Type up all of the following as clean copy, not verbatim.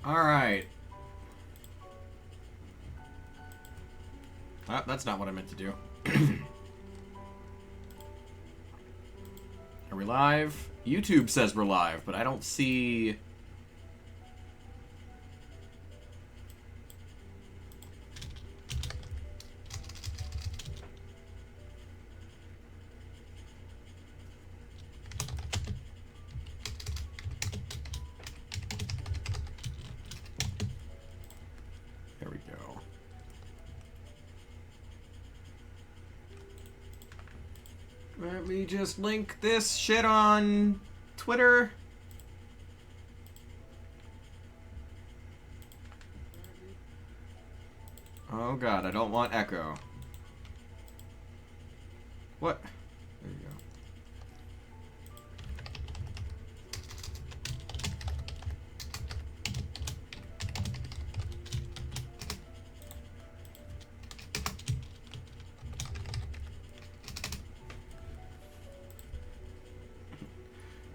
Alright. That's not what I meant to do. Are we live? YouTube says we're live, but I don't see... There we go. Let me just link this shit on Twitter. Oh god, I don't want echo. What? There you go.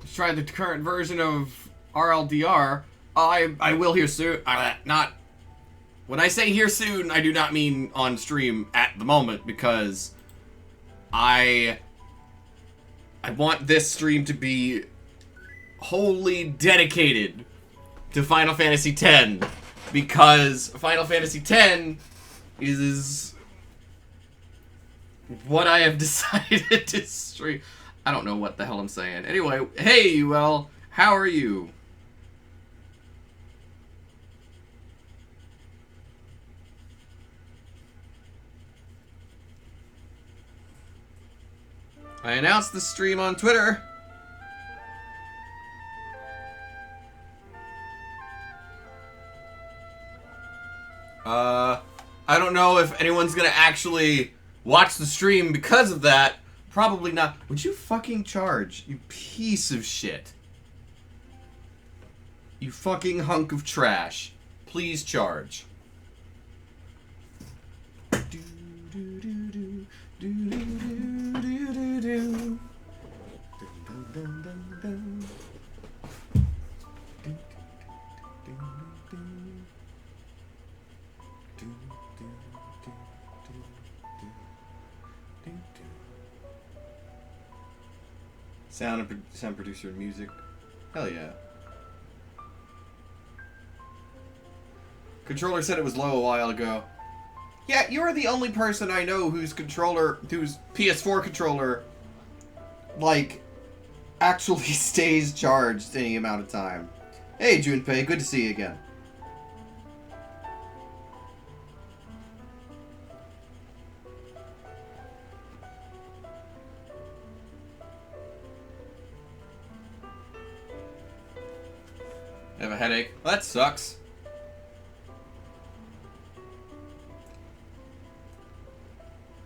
Let's try the current version of RLDR. I will hear soon. Not... When I say here soon, I do not mean on stream at the moment, because I want this stream to be wholly dedicated to Final Fantasy X, because Final Fantasy X is what I have decided to stream. I don't know what the hell I'm saying. Anyway, hey, well, how are you? I announced the stream on Twitter. I don't know if anyone's gonna actually watch the stream because of that. Probably not. Would you fucking charge, you piece of shit? You fucking hunk of trash. Please charge. Sound producer and music. Hell yeah. Controller said it was low a while ago. Yeah, you're the only person I know whose PS4 controller, like, actually stays charged any amount of time. Hey, Junpei, good to see you again. I have a headache. Well, that sucks.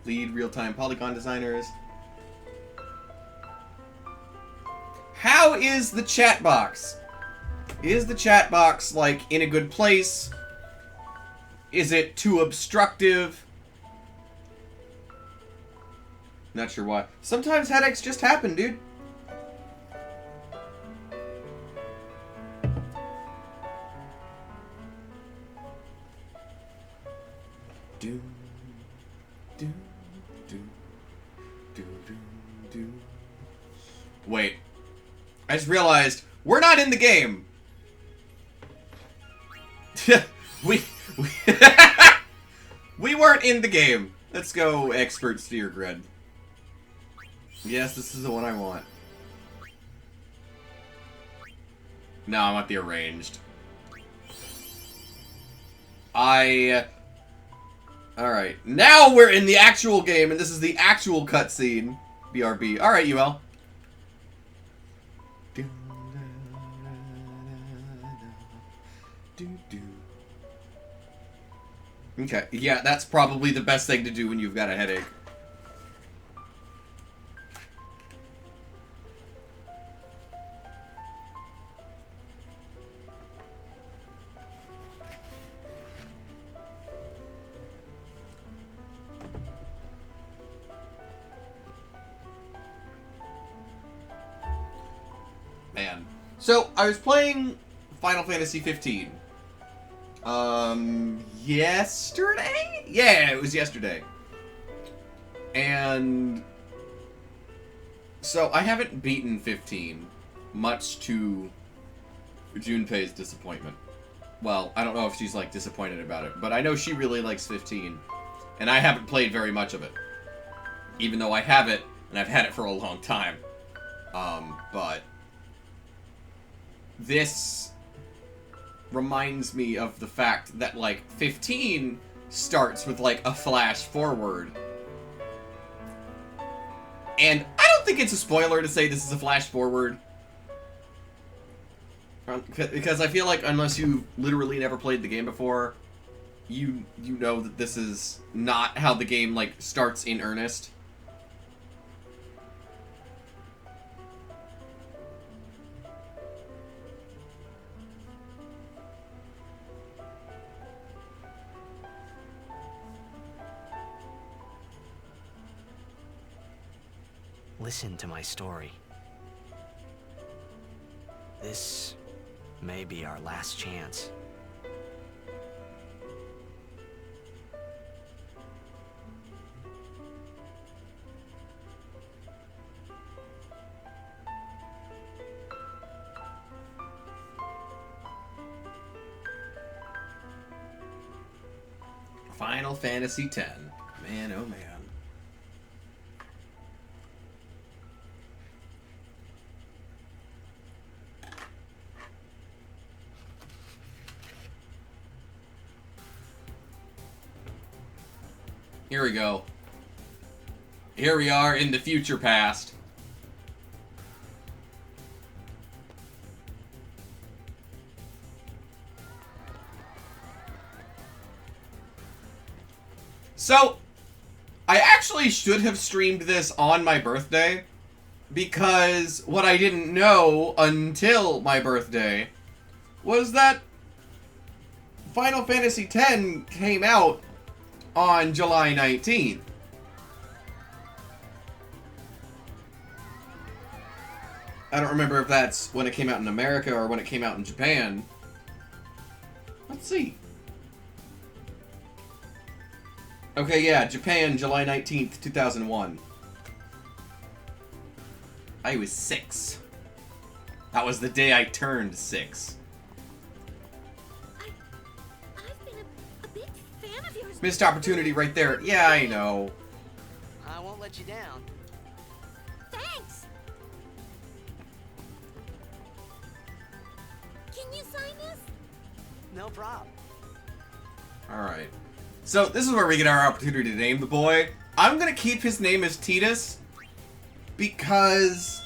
Lead real-time polygon designers. How is the chat box? Is the chat box, like, in a good place? Is it too obstructive? Not sure why. Sometimes headaches just happen, dude. Do, do, do, do, do, do. Wait. I just realized we're not in the game. we we weren't in the game. Let's go expert steer grid. Yes, this is the one I want. No, I want the arranged. Alright, now we're in the actual game, and this is the actual cutscene. BRB. Alright, UL. Okay, yeah, that's probably the best thing to do when you've got a headache. Man. So, I was playing Final Fantasy 15. Yesterday? Yeah, it was yesterday. And so I haven't beaten 15, much to Junpei's disappointment. Well, I don't know if she's, like, disappointed about it, but I know she really likes 15, and I haven't played very much of it. Even though I have it, and I've had it for a long time. But this reminds me of the fact that, like, 15 starts with, like, a flash forward. And I don't think it's a spoiler to say this is a flash forward. Because I feel like unless you literally never played the game before, you know that this is not how the game, like, starts in earnest. Listen to my story. This may be our last chance. Final Fantasy X. Man, oh man. Here we go. Here we are in the future past. So, I actually should have streamed this on my birthday, because what I didn't know until my birthday was that Final Fantasy X came out on July 19th. I don't remember if that's when it came out in America or when it came out in Japan. Let's see. Okay, yeah, Japan, July 19th, 2001. I was 6. That was the day I turned 6. I've been a big fan of yours. Missed opportunity right there. Yeah, I know. I won't let you down. Thanks. Can you sign this? No problem. Alright. So, this is where we get our opportunity to name the boy. I'm gonna keep his name as Titus, because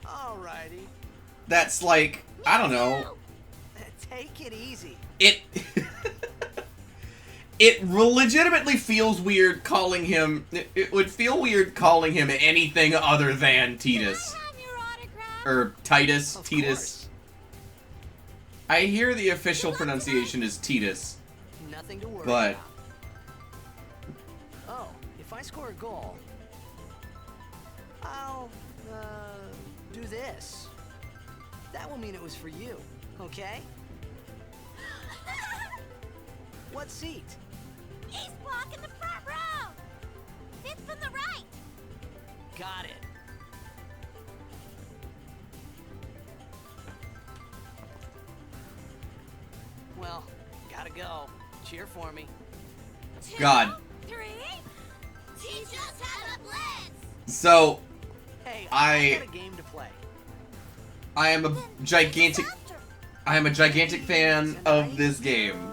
Alrighty. that's like, I don't know. Take it easy. It it legitimately feels weird calling him, it would feel weird calling him anything other than Titus. Can I have your autograph? Or Titus, Of Titus. course. I hear the official pronunciation is Titus, Nothing to worry but about. Oh, if I score a goal, I'll, do this. That will mean it was for you, okay? What seat? He's blocking the front row. Fifth from the right. Got it. Well, gotta go. Cheer for me. God. 2, 3. Teach us how to blitz. So, Hey, I got a game to play. I am a gigantic fan of this game.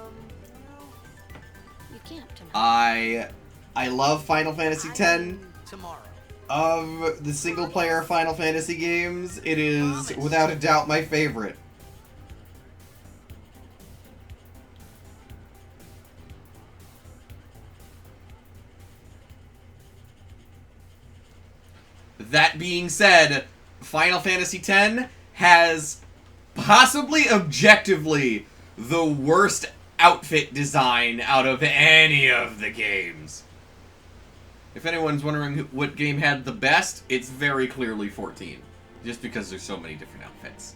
You can't tonight. I love Final Fantasy X. Tomorrow. Of the single player Final Fantasy games, it is without a doubt my favorite. That being said, Final Fantasy X has possibly objectively the worst outfit design out of any of the games. If anyone's wondering what game had the best, it's very clearly 14. Just because there's so many different outfits.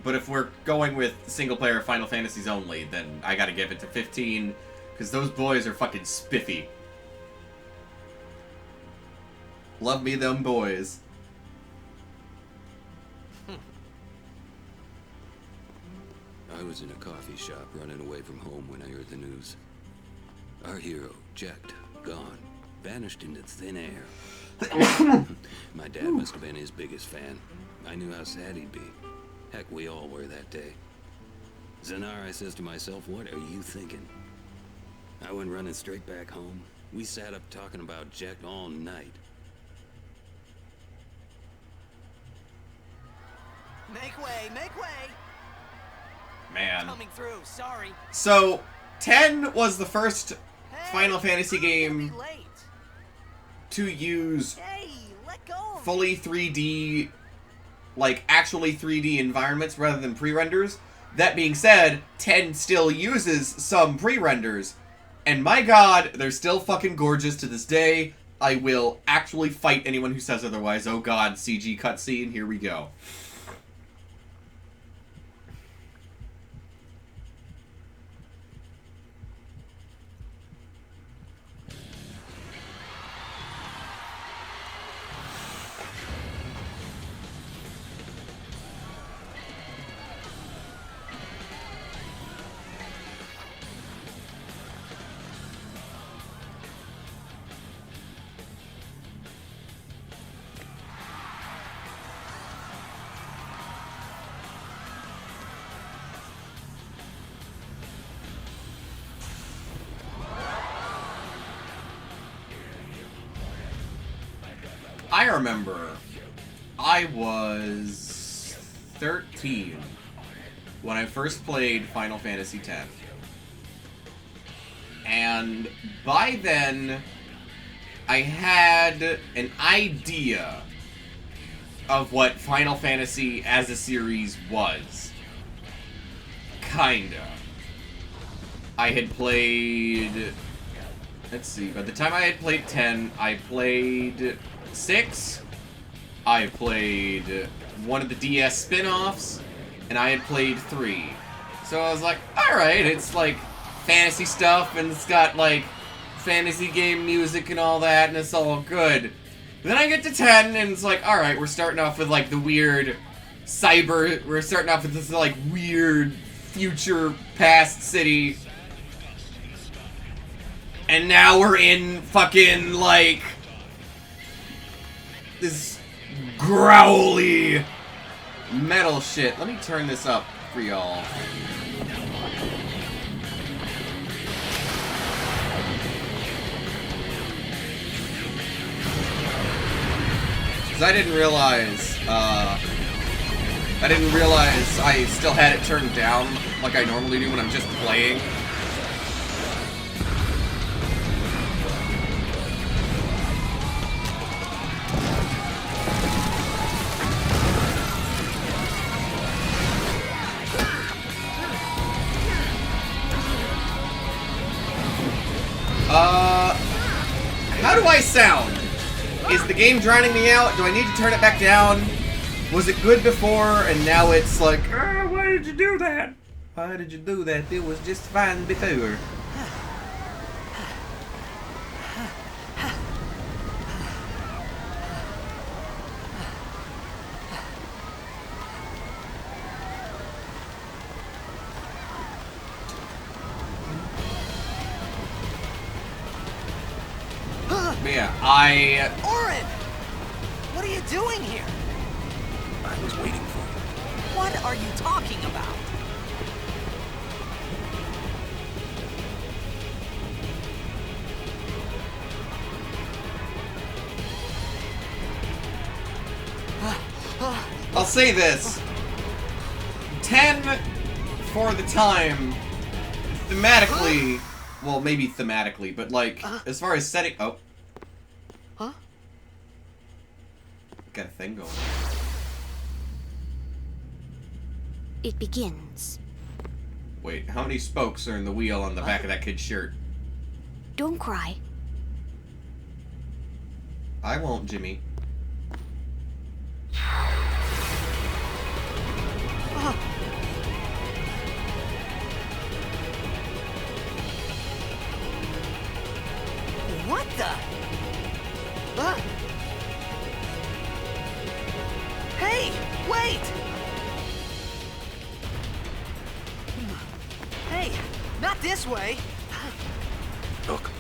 But if we're going with single-player Final Fantasies only, then I gotta give it to 15, because those boys are fucking spiffy. Love me them boys. I was in a coffee shop running away from home when I heard the news. Our hero, checked, gone, vanished into thin air. My dad must have been his biggest fan. I knew how sad he'd be. Heck, we all were that day. Zanar, I says to myself, what are you thinking? I went running straight back home. We sat up talking about Jack all night. Make way, make way! Man. Coming through, sorry. So, 10 was the first Hey, Final Fantasy I'm gonna game be late. to use Hey, let go of me. fully 3D, like actually 3D environments rather than pre-renders. That being said, 10 still uses some pre-renders. And my god, they're still fucking gorgeous to this day. I will actually fight anyone who says otherwise. Oh god, CG cutscene, here we go. I remember I was 13 when I first played Final Fantasy X. And by then, I had an idea of what Final Fantasy as a series was. Kinda. I had played... Let's see, by the time I had played 10, I played 6, I played one of the DS spin-offs, and I had played 3. So I was like, alright, it's like fantasy stuff, and it's got like fantasy game music and all that, and it's all good. Then I get to 10, and it's like, alright, we're starting off with like the weird we're starting off with this like weird future past city. And now we're in fucking, like, this growly metal shit. Let me turn this up for y'all. Because I didn't realize I still had it turned down like I normally do when I'm just playing. How do I sound? Is the game drowning me out? Do I need to turn it back down? Was it good before and now it's like, why did you do that? Why did you do that? It was just fine before. But yeah, Orin! What are you doing here? I was waiting for you. What are you talking about? I'll say this. 10 for the time, thematically, well, maybe thematically, but like, as far as setting, oh. Huh? Got a thing going. It begins. Wait, how many spokes are in the wheel on the back of that kid's shirt? Don't cry. I won't, Jimmy. Uh, the? Huh? Hey, wait! Hey, not this way. Look.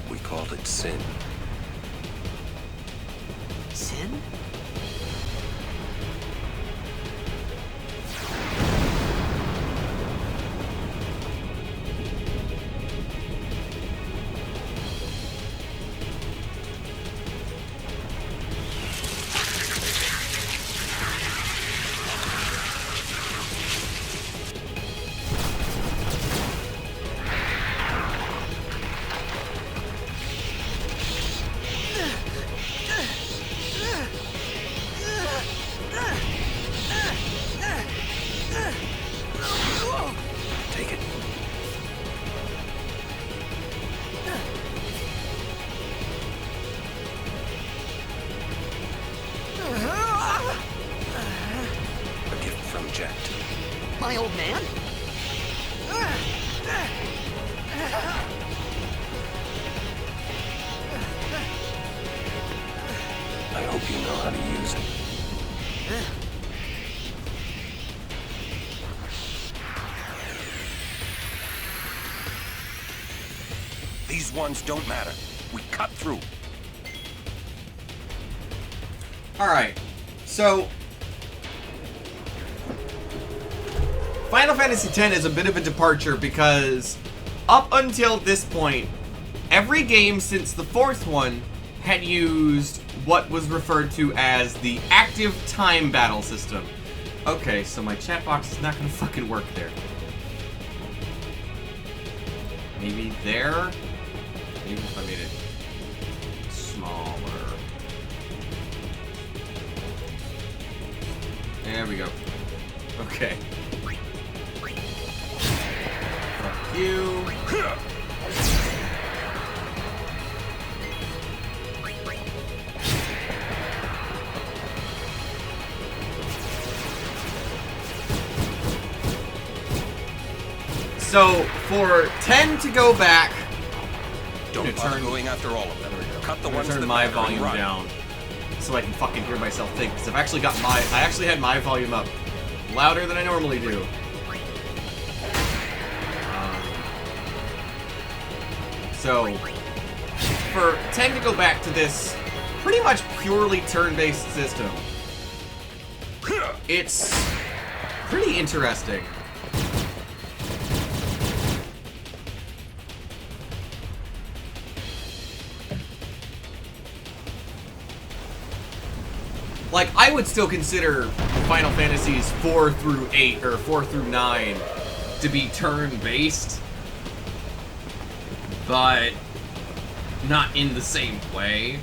We called it sin. Sin? Take it. A gift from Jet. My old man? I hope you know how to use it. These ones don't matter. We cut through. Alright, so Final Fantasy X is a bit of a departure because up until this point, every game since the fourth one had used what was referred to as the active time battle system. Okay, so my chat box is not gonna fucking work there. Maybe there? Maybe if I made it smaller. There we go. Okay. Fuck you. So, for 10 to go back, Don't Gonna bother turn- going after all of them. Cut the I'm ones gonna that turn my matter and volume run. down so I can fucking hear myself think. Because I've actually got I actually had my volume up louder than I normally do. So, for 10 to go back to this pretty much purely turn-based system, it's pretty interesting. Like, I would still consider Final Fantasies 4 through 8 or 4 through 9 to be turn-based, but not in the same way.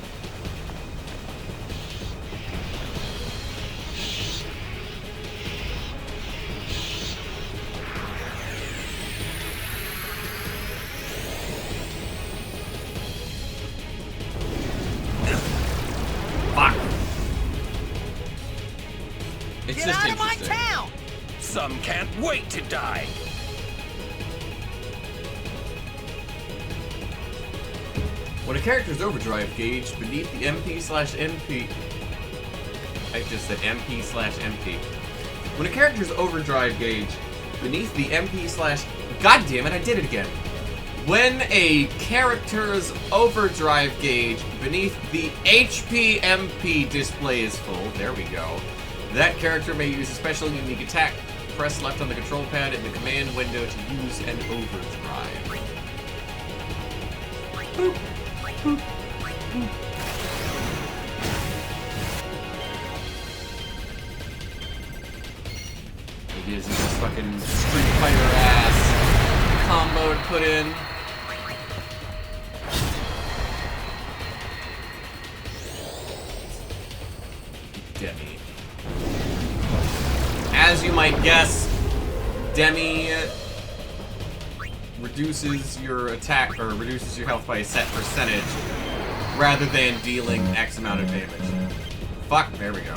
Fuck. It's Get just out of my interesting. town! Some can't wait to die. When a character's overdrive gauge beneath the MP/MP, I just said MP/MP. When a character's overdrive gauge beneath the MP/, God damn it, I did it again. When a character's overdrive gauge beneath the HP/MP display is full, there we go. That character may use a special unique attack. Press left on the control pad in the command window to use an overdrive. Boop. Boop. Boop. Maybe this is just fucking Street Fighter ass combo to put in. Demi. As you might guess, Demi reduces your attack or reduces your health by a set percentage rather than dealing X amount of damage. Fuck, there we go.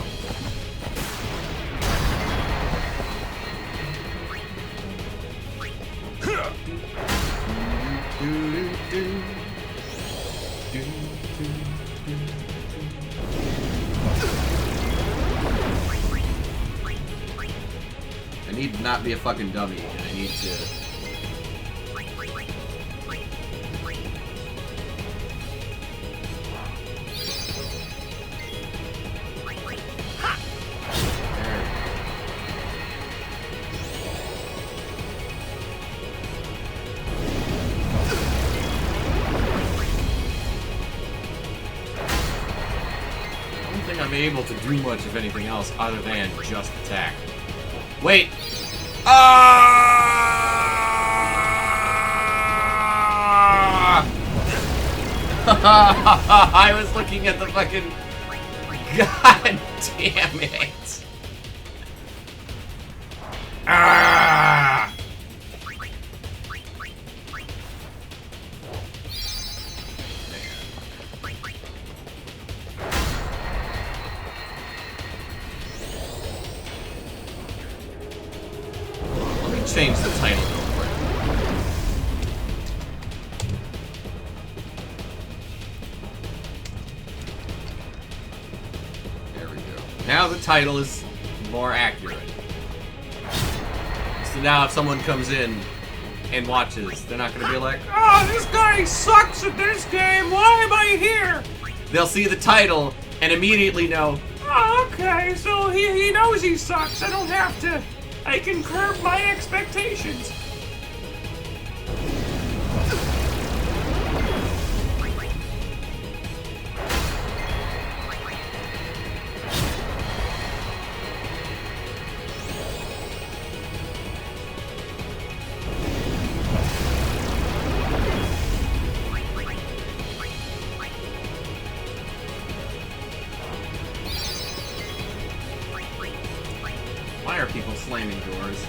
I need to not be a fucking dummy, and I need to... I'm able to do much of anything else other than just attack. Wait! I was looking at the fucking... God damn it! Ah! Change the title real quick. There we go. Now the title is more accurate. So now if someone comes in and watches, they're not gonna be like, "Oh, this guy sucks at this game, why am I here?" They'll see the title and immediately know, "Oh, okay, so he knows he sucks, I don't have to. I can curb my expectations." Why are people slamming doors?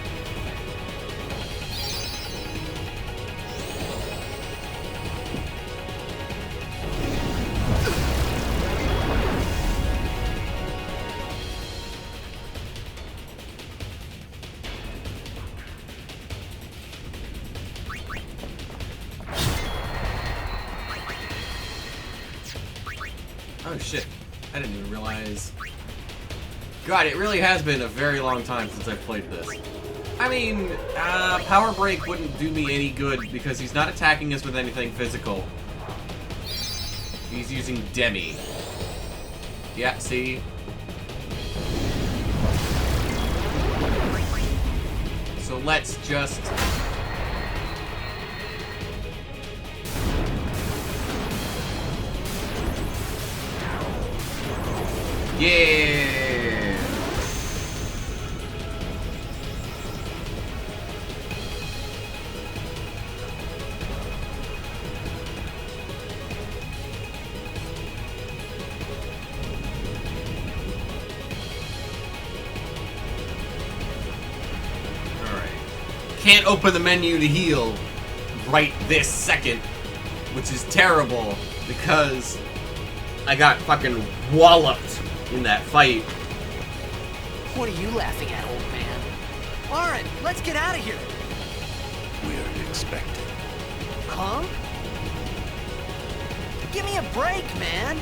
Oh shit, I didn't even realize. God, it really has been a very long time since I've played this. I mean, Power Break wouldn't do me any good because he's not attacking us with anything physical. He's using Demi. Yeah, see? So let's just... Yeah! Can't open the menu to heal right this second, which is terrible because I got fucking walloped in that fight. What are you laughing at, old man? Lauren, let's get out of here. We're expected. Huh? Give me a break, man.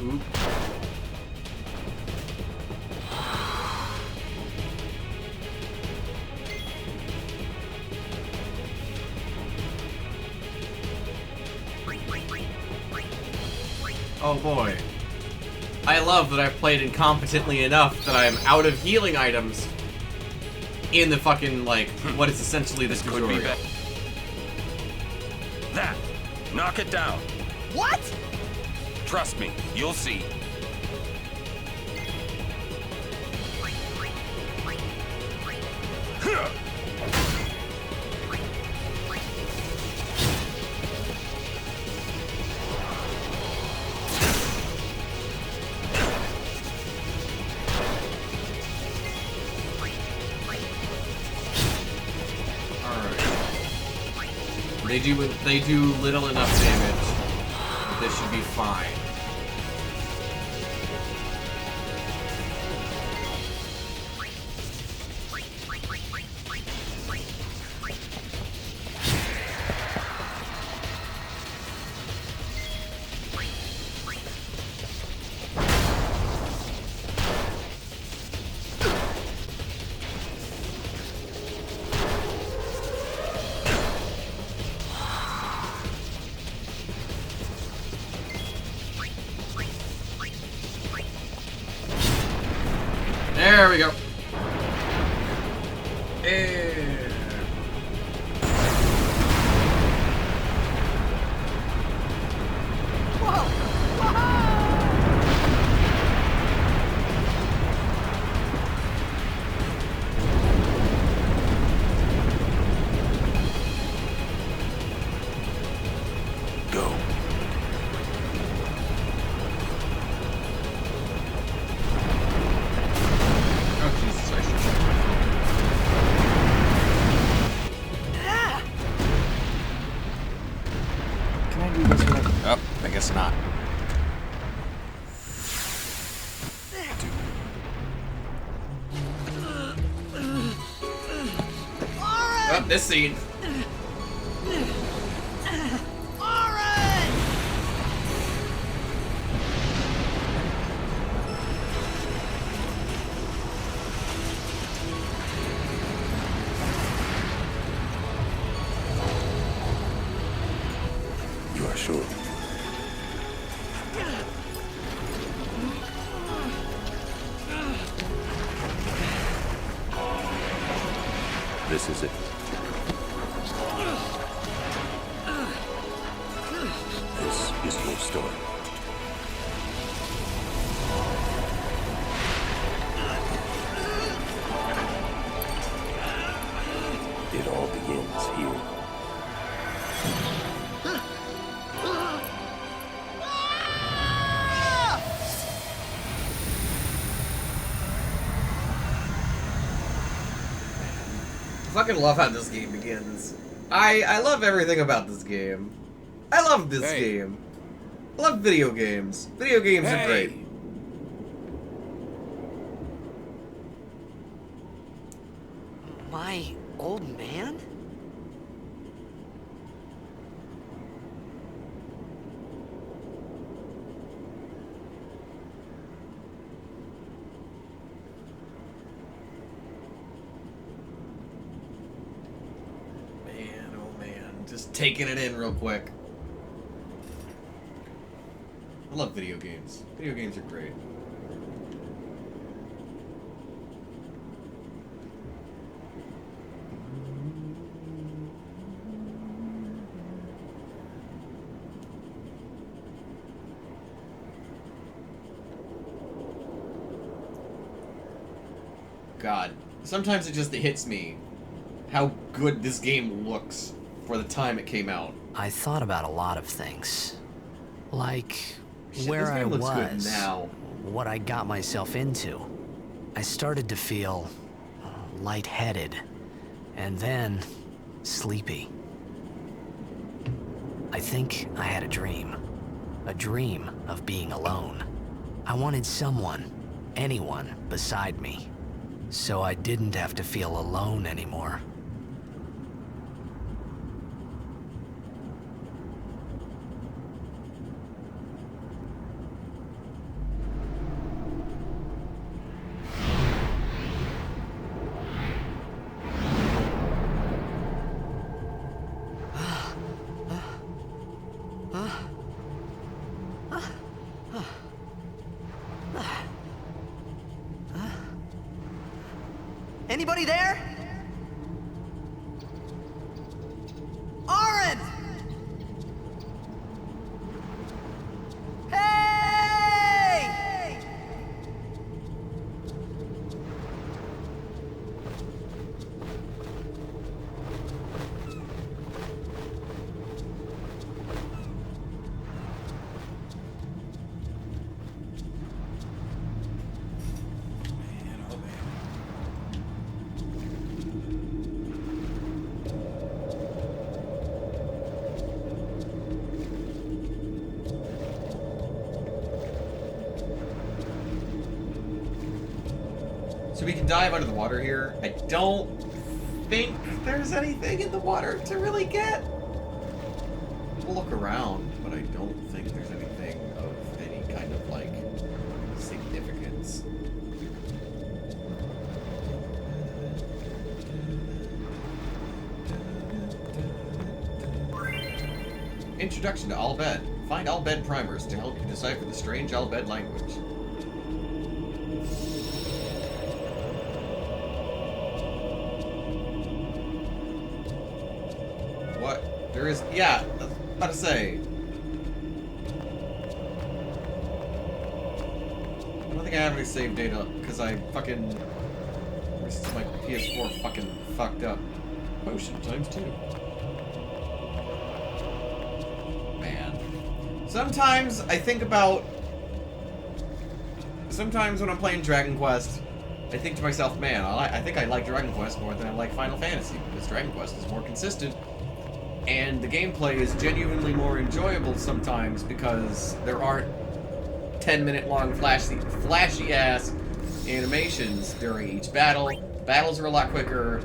Oop. Oh boy. I love that I've played incompetently enough that I'm out of healing items in the fucking, like, what is essentially this tutorial. That. Knock it down. What? Trust me, you'll see. They do little enough damage. This should be fine. There we go. And... Go. Oh, Jesus, I should... Can I do this with it? Oh, I guess not. Oh, this scene. You are sure? This is it. This is your story. It all begins here. I fucking love how this game begins. I love everything about this game. I love this game. I love video games. Video games are great. My old man? Man, oh man. Just taking it in real quick. I love video games. Video games are great. God, sometimes it just hits me how good this game looks for the time it came out. I thought about a lot of things. Like Shit, where this I game looks good was, now. what I got myself into. I started to feel lightheaded, and then sleepy. I think I had a dream of being alone. I wanted someone, anyone beside me, so I didn't have to feel alone anymore. Anybody there? Aaron! we can dive under the water here. I don't think there's anything in the water to really get. We'll look around, but I don't think there's anything of any kind of, like, significance. Introduction to Al-Bhed. Find Al-Bhed primers to help you decipher the strange Al-Bhed language. What? There is... Yeah, I was about to say. I don't think I have any save data, because I fucking... My PS4 fucking fucked up. Potion times 2. Sometimes I think about... Sometimes when I'm playing Dragon Quest, I think to myself, man, I think I like Dragon Quest more than I like Final Fantasy, because Dragon Quest is more consistent, and the gameplay is genuinely more enjoyable sometimes because there aren't 10-minute long flashy-ass animations during each battle. Battles are a lot quicker,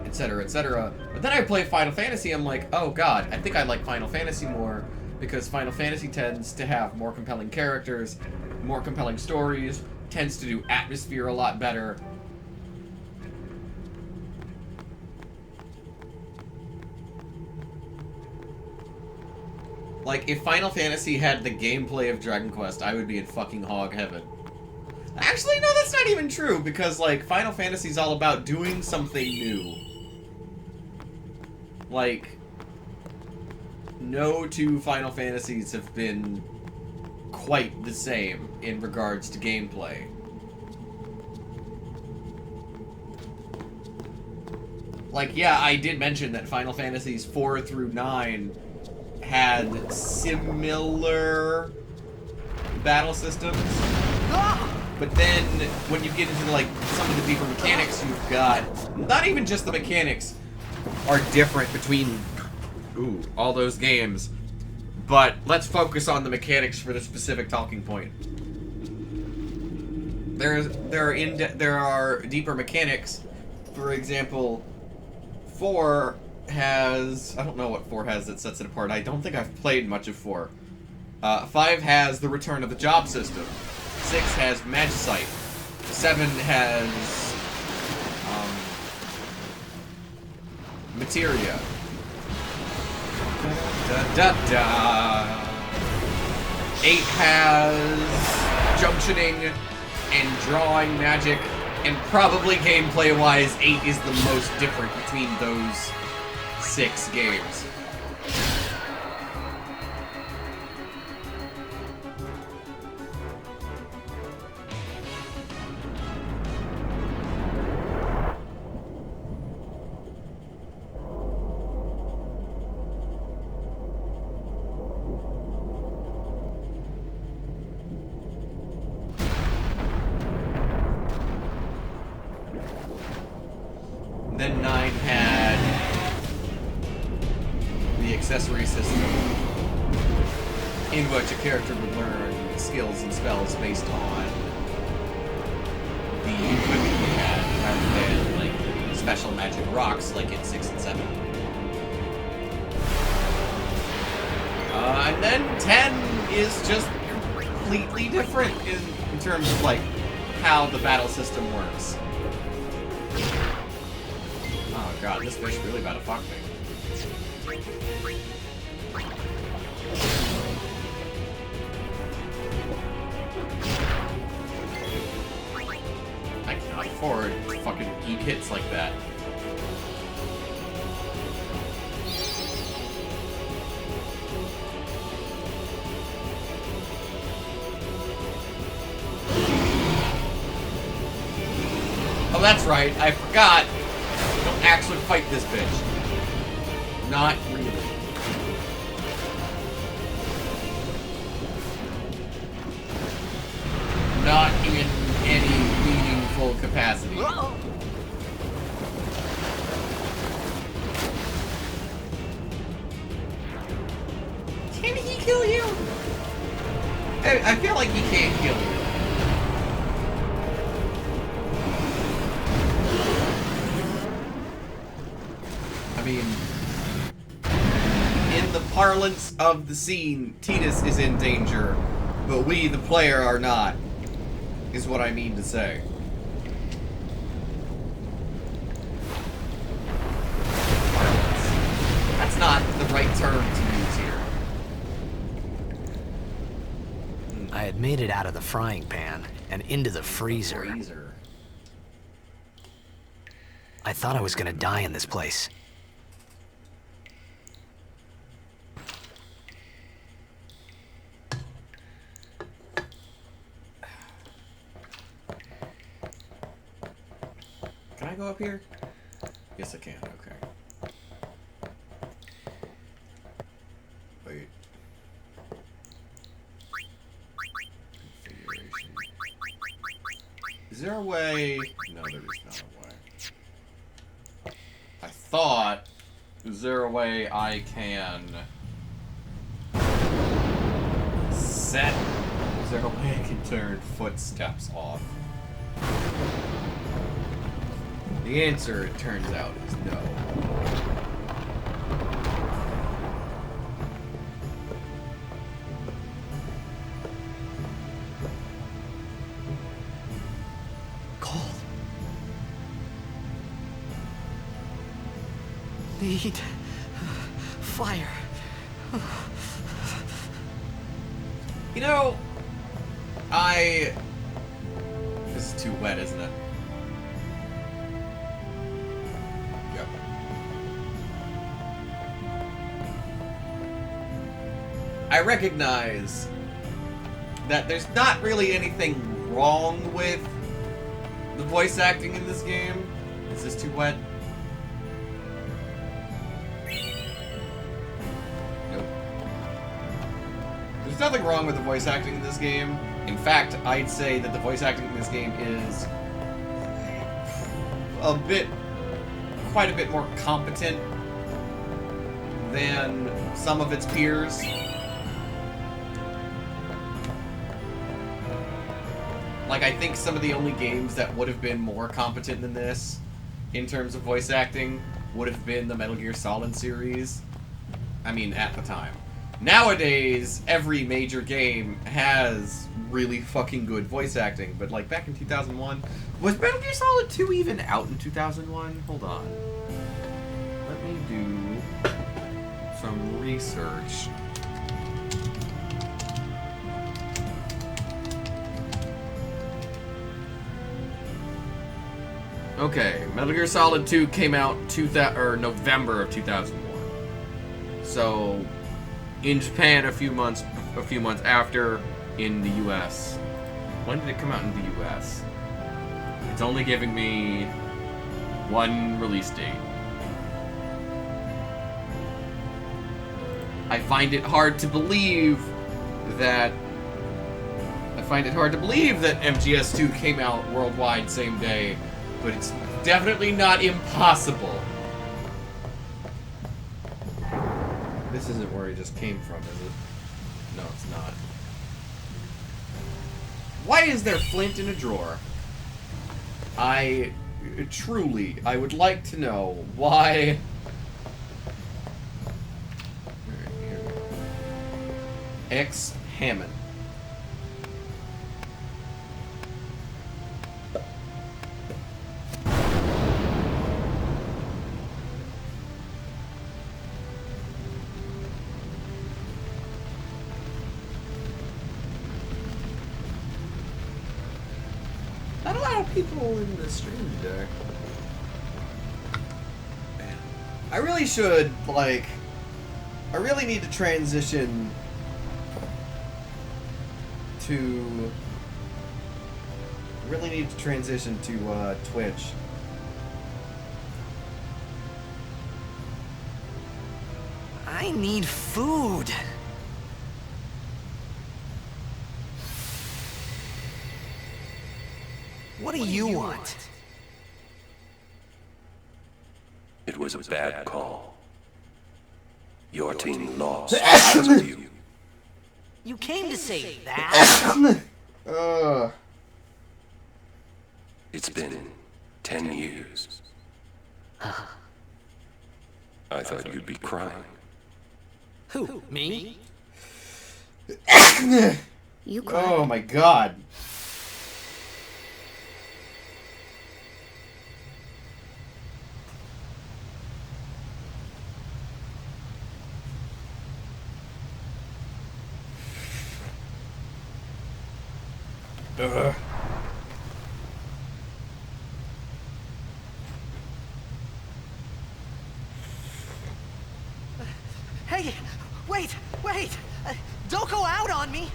etc., etc. But then I play Final Fantasy, I'm like, oh god, I think I like Final Fantasy more, because Final Fantasy tends to have more compelling characters, more compelling stories, tends to do atmosphere a lot better. Like, if Final Fantasy had the gameplay of Dragon Quest, I would be in fucking hog heaven. Actually, no, that's not even true, because, like, Final Fantasy's all about doing something new. Like... No two Final Fantasies have been quite the same in regards to gameplay. Like, yeah, I did mention that Final Fantasies 4 through 9 had similar battle systems. But then, when you get into, like, some of the deeper mechanics, you've got... Not even just the mechanics are different between... all those games. But let's focus on the mechanics for the specific talking point. There are deeper mechanics. For example, 4 has... I don't know what 4 has that sets it apart. I don't think I've played much of 4. 5 has the return of the job system. 6 has Magicite. 7 has... Materia. Da, da, da. 8 has junctioning and drawing magic, and probably gameplay-wise, 8 is the most different between those 6 games. Then 9 had the accessory system, in which a character would learn skills and spells based on the equipment he had, rather than like special magic rocks like in 6 and 7. And then 10 is just completely different in terms of like how the battle system works. Oh god, this fish really about to fuck me. I cannot afford fucking geek hits like that. Oh, that's right, I forgot. Don't actually fight this bitch. Not really. Not in any meaningful capacity. Can he kill you? I feel like he can't kill you. I mean, in the parlance of the scene, Titus is in danger, but we, the player, are not, is what I mean to say. That's not the right term to use here. I had made it out of the frying pan and into the freezer. I thought I was gonna die in this place. Can I go up here? Yes, I can. Okay. Wait. Configuration. Is there a way? No, there is not a way. I thought. Is there a way I can set? Is there a way I can turn footsteps off? The answer, it turns out, is no. Cold. Need fire. You know, this is too wet, isn't it? Yep. I recognize that there's not really anything wrong with the voice acting in this game. Is this too wet? Nope. There's nothing wrong with the voice acting in this game. In fact, I'd say that the voice acting in this game is quite a bit more competent than some of its peers. Like, I think some of the only games that would have been more competent than this, in terms of voice acting, would have been the Metal Gear Solid series. I mean, at the time. Nowadays, every major game has really fucking good voice acting, but like back in 2001, was Metal Gear Solid 2 even out in 2001? Hold on. Let me do some research. Okay, Metal Gear Solid 2 came out November of 2001. So, in Japan, a few months after. In the U.S. When did it come out in the U.S.? It's only giving me one release date. I find it hard to believe that MGS2 came out worldwide same day, but it's definitely not impossible. This isn't where he just came from, is it? No, it's not. Why is there flint in a drawer? I would like to know why. Alright, here we go. X Hammond. Not a lot of people in the stream today. Man. I really should, like... I really need to transition to... Twitch. I need food. What do you want? It was a bad call. Your team lost because of you. You came to say that? It's been 10 years. I thought you'd be crying. Who? Me? You cried. Oh my god. Hey, wait! Don't go out on me!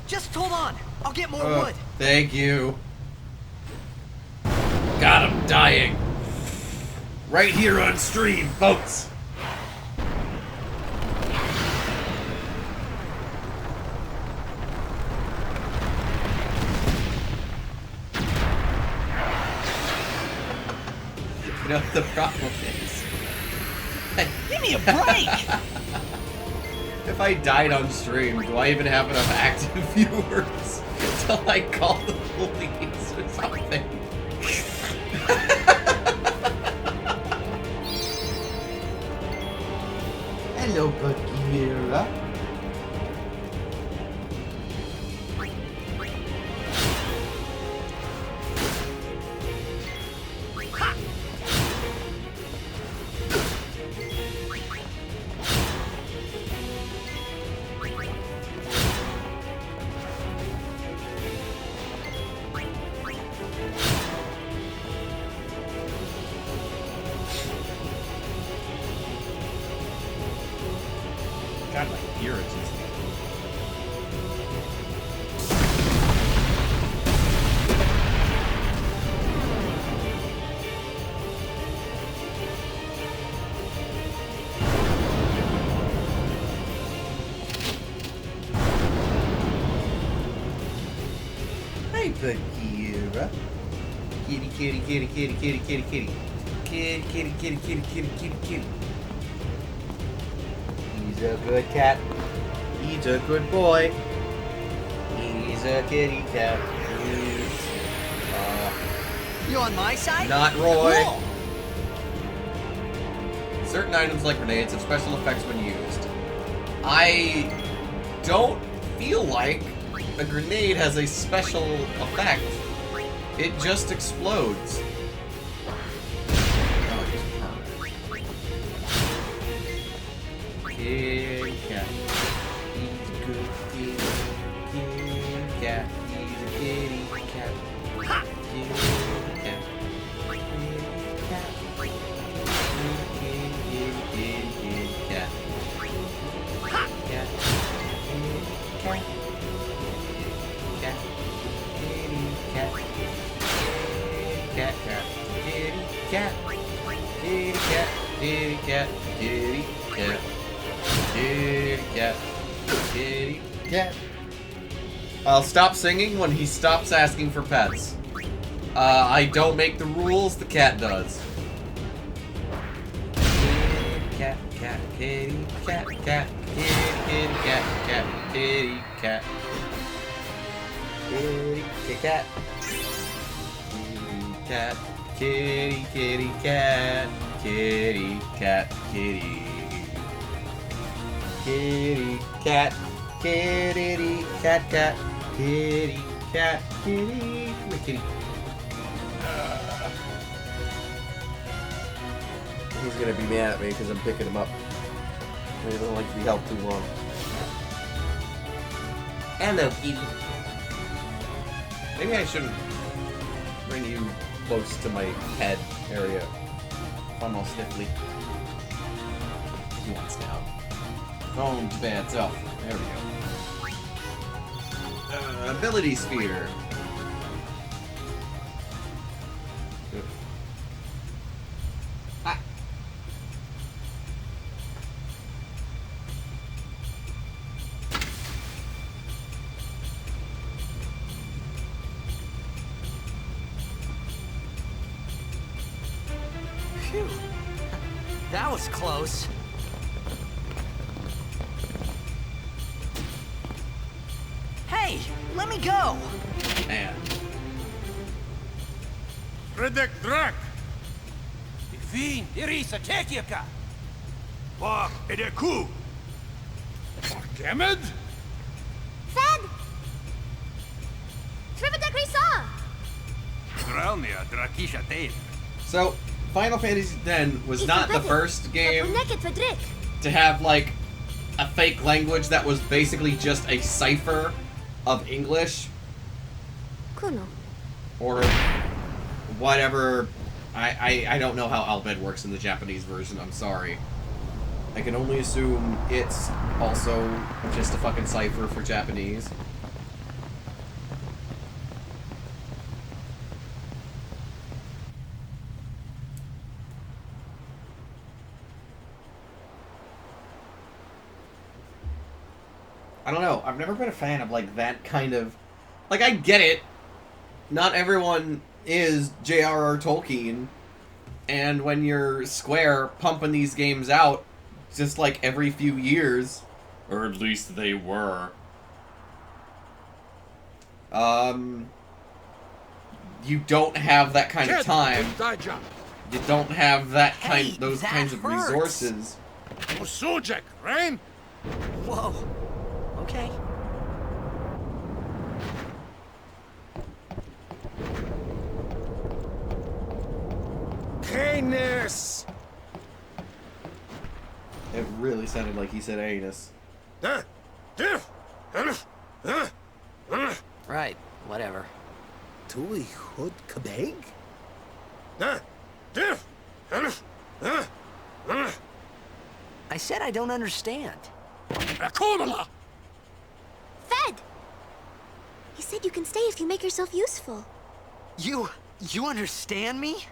Just hold on. I'll get more wood. Thank you. God, I'm dying. Right here on stream, folks. You know what the problem is? Give me a break! If I died on stream, do I even have enough active viewers until I call the police or something? Hello, Bagheera. God, my ear is just... Hey, Bagheera. Kitty, kitty, kitty, kitty, kitty, kitty, kitty. Kitty, kitty, kitty, kitty, kitty, kitty, kitty. He's a good cat. He's a good boy. He's a kitty cat. He's, You on my side? not Roy. Cool. Certain items like grenades have special effects when used. I don't feel like a grenade has a special effect. It just explodes. Kitty cat. He's a good kitty. Kitty cat. He's a kitty cat. Kitty cat. Kitty cat. Kitty, kitty, kitty, kitty cat. Cat. Cat. Cat. Kitty cat. Cat, cat. Kitty cat. Kitty cat. Kitty cat. Kitty cat. Kitty cat. Kitty cat. I'll stop singing when he stops asking for pets. I don't make the rules, the cat does. Kitty cat, cat, kitty cat, cat, kitty, kitty cat, cat, kitty cat. Kitty, kitty cat. Kitty cat, kitty, kitty cat, kitty cat, kitty. Kitty cat, kitty cat, cat, kitty cat, kitty. Come here, kitty. He's gonna be mad at me because I'm picking him up. He doesn't like to be held too long. Hello, kitty. Maybe I shouldn't bring you close to my head area. Almost stiffly. He wants down. Phone to bad self. There we go. Ability sphere. Good. Ah. Phew. That was close. Hey, let me go. Man. Redek Drak! Fin, Irisa, Tekiaka! Bak, edeku! Kemed? Fed! Trivida Grisa! Dralnia, Drakisha Tate. So, Final Fantasy X was not the first game Naked Fedrik! to have, like, a fake language that was basically just a cipher of English. Kuno. Or whatever. I don't know how Albed works in the Japanese version, I'm sorry. I can only assume it's also just a fucking cipher for Japanese. I don't know. I've never been a fan of, like, that kind of... Like, I get it. Not everyone is J.R.R. Tolkien. And when you're Square pumping these games out, just, like, every few years, or at least they were, you don't have that kind of time. You don't have that kind, Hey, those that kinds of hurts. resources. Sujek, Rain? Whoa. Okay. Canis! It really sounded like he said anus. Right. Whatever. Tui Hood Kabeg? I said I don't understand. Akomala! Fed! He said you can stay if you make yourself useful. You understand me?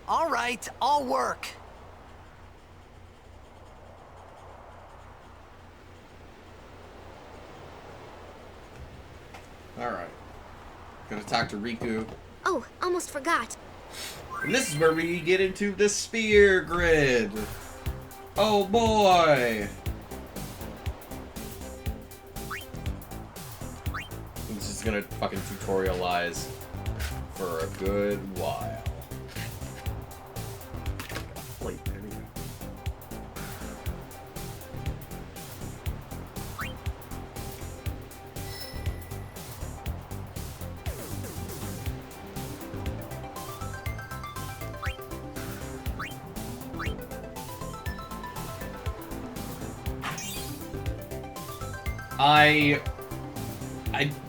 All right, I'll work. Alright. Gonna talk to Riku. Oh, almost forgot. And this is where we get into the spear grid. Oh boy! I'm just gonna fucking tutorialize for a good while. Wait, there we go.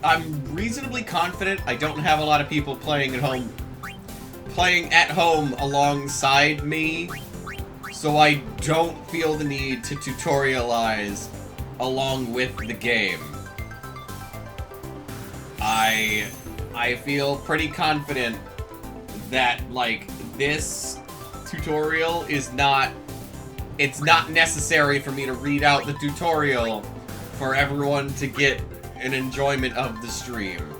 I'm reasonably confident I don't have a lot of people playing at home alongside me, so I don't feel the need to tutorialize along with the game. I feel pretty confident that, like, this tutorial is not... It's not necessary for me to read out the tutorial for everyone to get an enjoyment of the stream.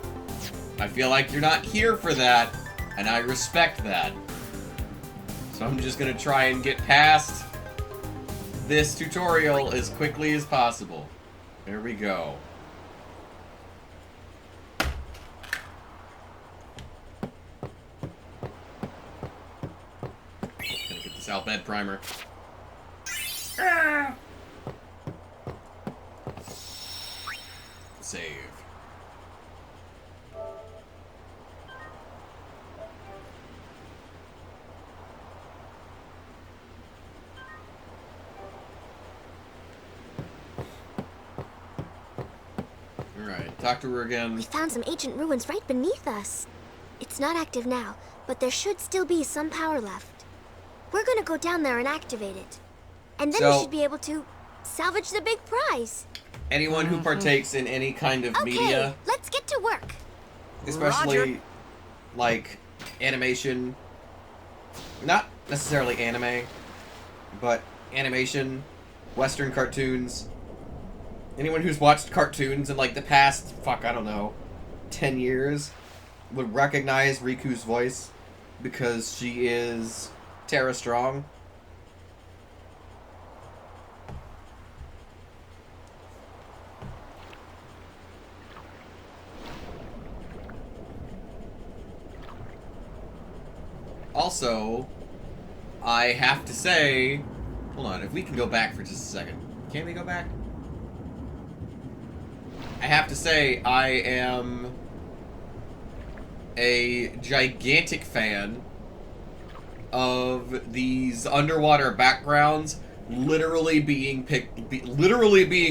I feel like you're not here for that, and I respect that. So I'm just gonna try and get past this tutorial as quickly as possible. There we go. Gonna get this Albed primer. Ah! Save. Alright, talk to her again. We found some ancient ruins right beneath us. It's not active now, but there should still be some power left. We're gonna go down there and activate it. And then we So- should be able to salvage the big prize. Anyone who partakes in any kind of Okay, media, let's get to work. especially Roger. like animation, not necessarily anime, but animation, Western cartoons. Anyone who's watched cartoons in like the past, fuck, I don't know, 10 years would recognize Riku's voice because she is Tara Strong. Also, I have to say, hold on, if we can go back for just a second. Can we go back? I have to say, I am a gigantic fan of these underwater backgrounds literally being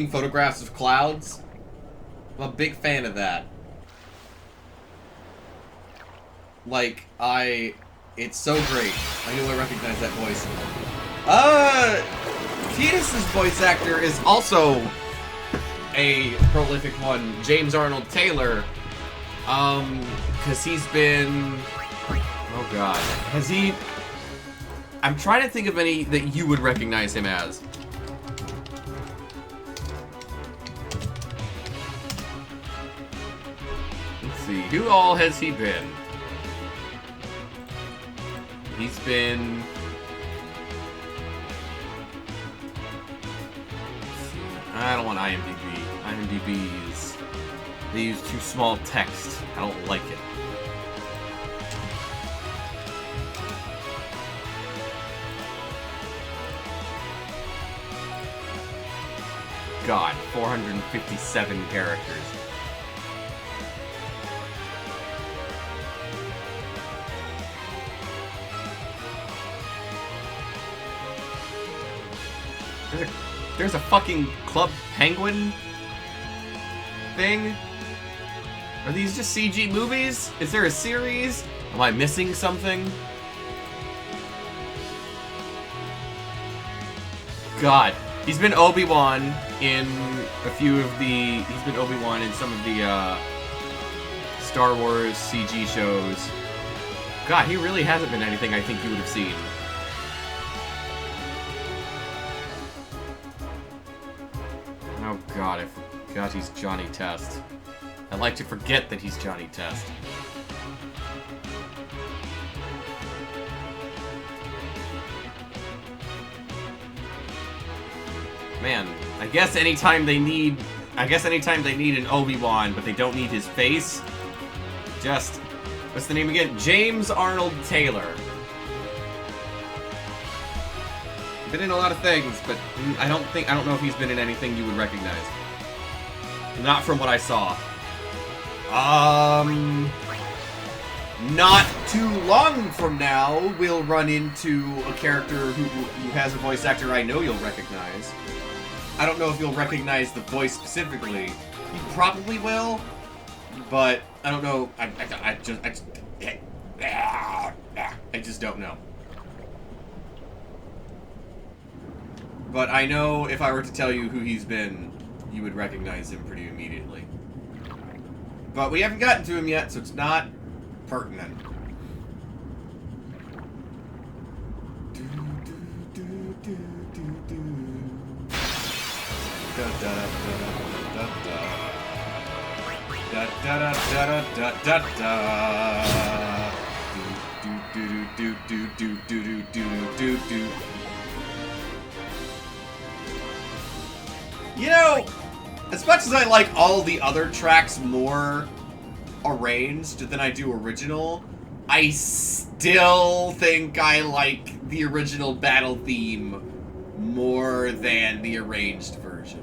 photographs of clouds. I'm a big fan of that. Like, it's so great. I knew I recognized that voice. Tidus's voice actor is also a prolific one, James Arnold Taylor. Cause he's been, oh god, has he, I'm trying to think of any that you would recognize him as. Let's see, who all has he been? He's been... I don't want IMDb. IMDb's... They use too small text. I don't like it. God, 457 characters. There's a fucking Club Penguin thing? Are these just CG movies? Is there a series? Am I missing something? God. He's been Obi-Wan in a few of the... He's been Obi-Wan in some of the, Star Wars CG shows. God, he really hasn't been anything I think you would have seen. Oh god, I forgot he's Johnny Test. I like to forget that he's Johnny Test. Man, I guess anytime they need an Obi-Wan, but they don't need his face, just, what's the name again? James Arnold Taylor. Been in a lot of things, but I don't know if he's been in anything you would recognize. Not from what I saw. Not too long from now, we'll run into a character who has a voice actor I know you'll recognize. I don't know if you'll recognize the voice specifically. You probably will, but I don't know. I just don't know. But I know if I were to tell you who he's been, you would recognize him pretty immediately. But we haven't gotten to him yet, so it's not pertinent. You know, as much as I like all the other tracks more arranged than I do original, I still think I like the original battle theme more than the arranged version.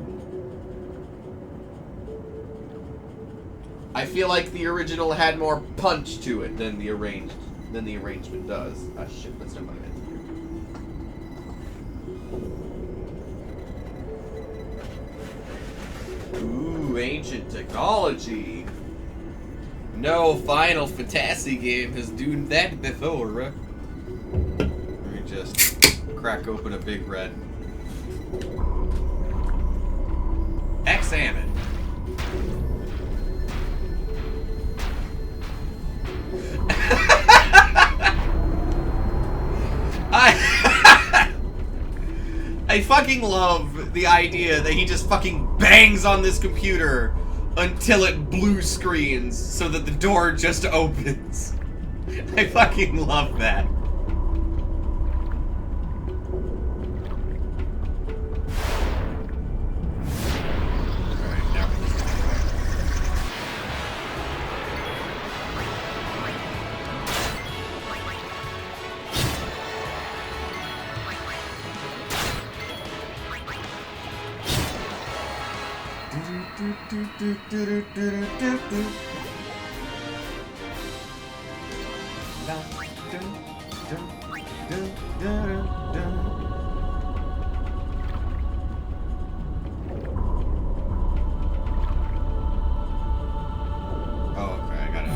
I feel like the original had more punch to it than the arrangement does. Ah shit, that's not what I meant. Ooh, ancient technology. No Final Fantasy game has done that before. Let me just crack open a big red. Examine. I fucking love the idea that he just fucking bangs on this computer until it blue screens so that the door just opens. I fucking love that. Alright, now we're listening. Oh, okay, I gotta.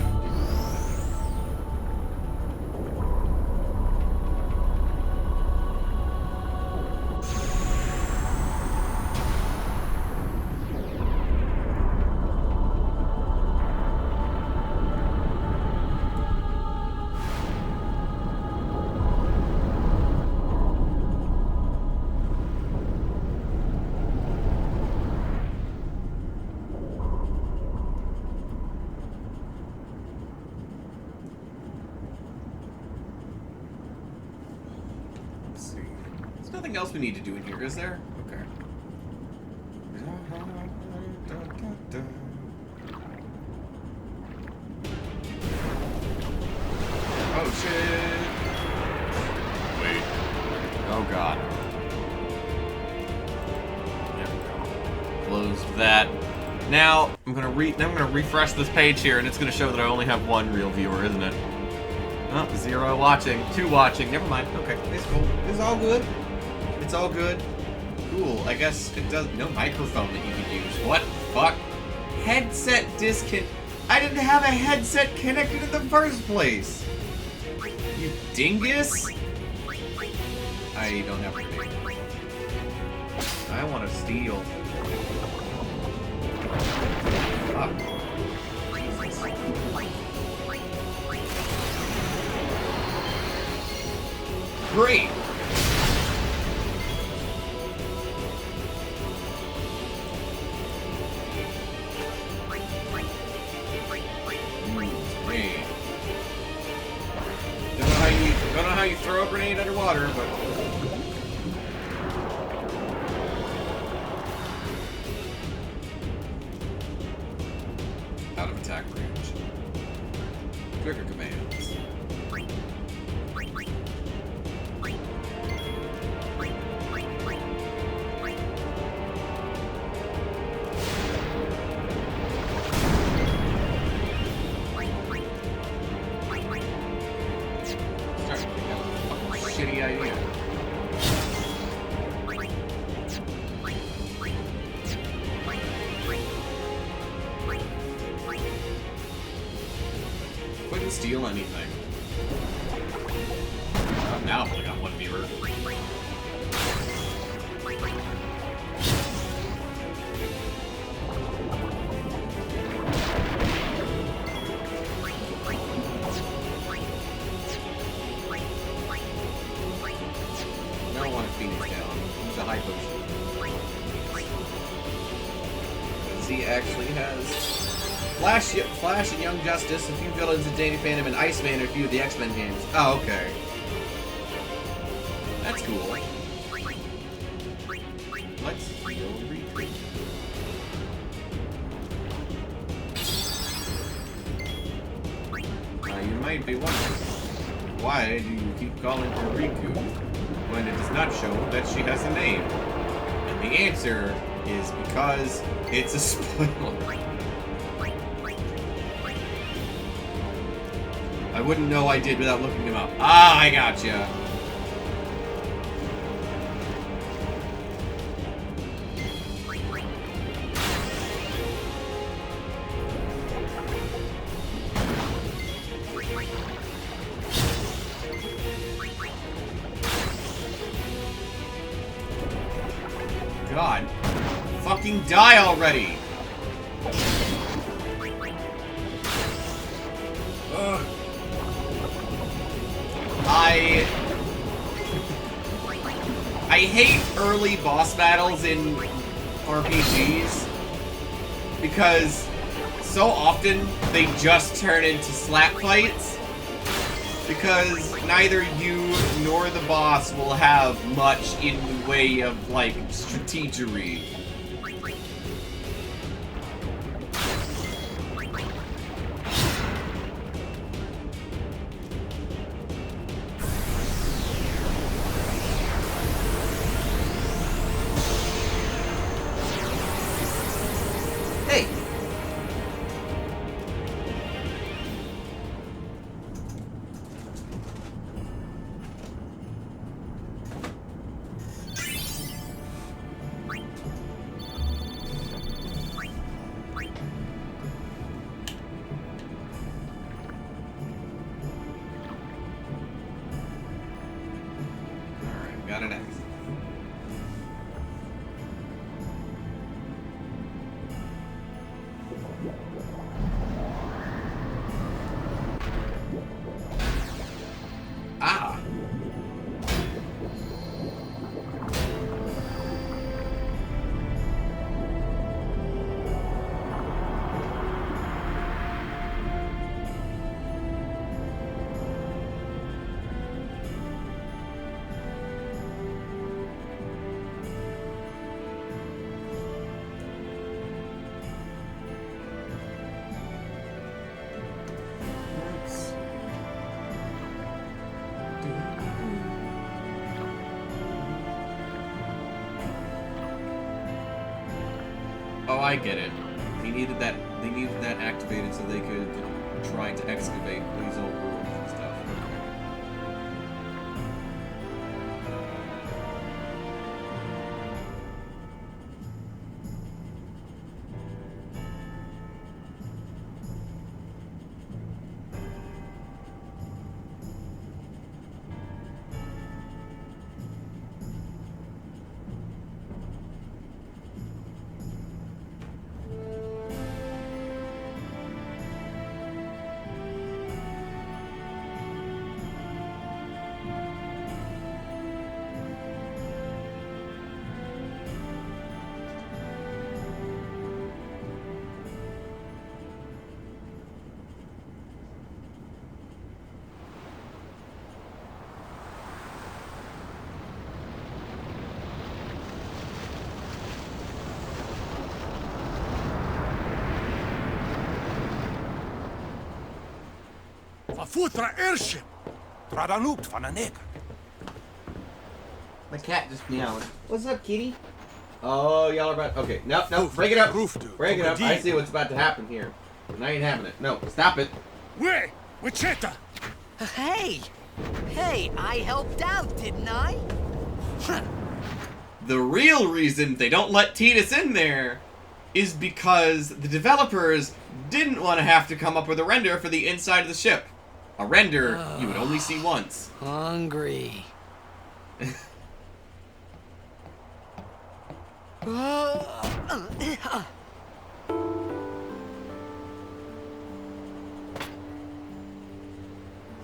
Let's see. There's nothing else we need to do in here, is there? Okay. Oh shit! Wait. Oh god. There we go. Close that. Now I'm gonna refresh this page here, and it's gonna show that I only have one real viewer, isn't it? Oh, 0 watching, 2 watching. Never mind. Okay, it's cool. It's all good. It's all good. Cool. I guess it does. No microphone that you can use. What the fuck? Headset disconnect. I didn't have a headset connected in the first place. You dingus. I don't have anything. I want to steal. Fuck. Great! Great. Don't know how you throw a grenade underwater, but out of attack range. Trigger commands. Shitty idea. Couldn't steal anything. Now I've only got one viewer. I don't want to Phoenix down. Use a high potion. Because he actually has Flash and Young Justice, a few villains in Danny Phantom, and Iceman, and a few of the X-Men games. Oh, okay. That's cool. Let's heal retreat. Now you might be wondering, why do you keep calling her Riku when it does not show that she has a name? And the answer is because it's a spoiler. I wouldn't know I did without looking them up. Ah, I gotcha. God. Fucking die already! Ugh. I hate early boss battles in RPGs because so often they just turn into slap fights because neither you nor the boss will have much in the way of, like, strategery. Hey, got an X. Ah! Oh, I get it. They needed that activated so they could try to excavate these old ruins and stuff. Futra airship! Tradanukt van een nek. My cat just meowed. What's up, kitty? Oh, y'all are about. Okay, no, break it up. Break it up. I see what's about to happen here. And I ain't having it. No, stop it. Wait! Wichita! Hey! Hey, I helped out, didn't I? The real reason they don't let Titus in there is because the developers didn't want to have to come up with a render for the inside of the ship. A render you would only see once. Hungry.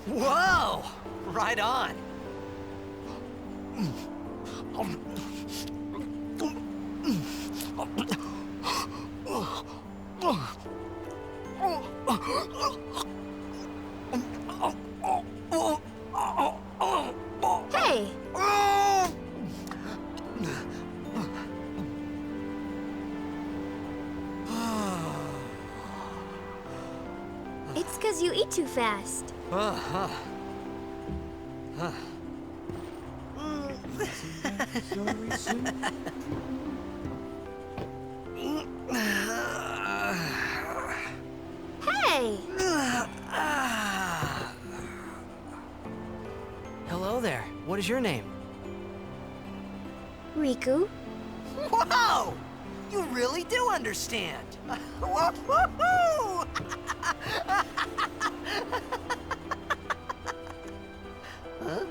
Whoa! Right on. Hey! It's 'cause you eat too fast. Hey! Hello there. What is your name? Riku? Whoa! You really do understand. Woo-hoo-hoo! Huh?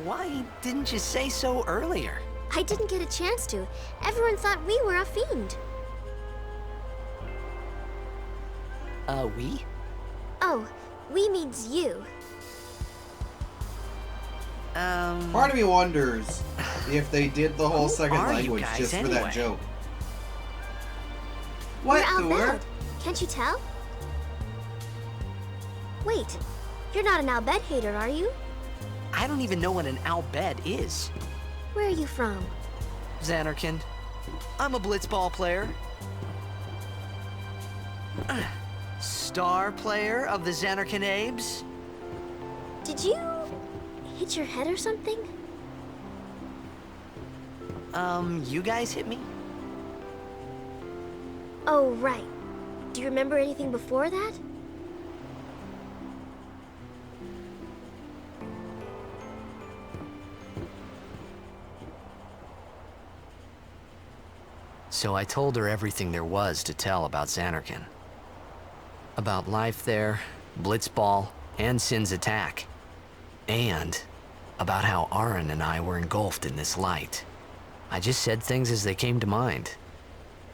Why didn't you say so earlier? I didn't get a chance to. Everyone thought we were a fiend. We? Oh, we means you. Part of me wonders if they did the whole Who second are you language guys just for anyway? that joke. We're What the word? outbound. Can't you tell? Wait, you're not an Albed hater, are you? I don't even know what an Albed is. Where are you from? Xanarkand. I'm a blitzball player. Star player of the Xanarkand Abes. Did you hit your head or something? You guys hit me? Oh, right. Do you remember anything before that? So I told her everything there was to tell about Xanarkand. About life there, Blitzball, and Sin's attack. And about how Aaron and I were engulfed in this light. I just said things as they came to mind.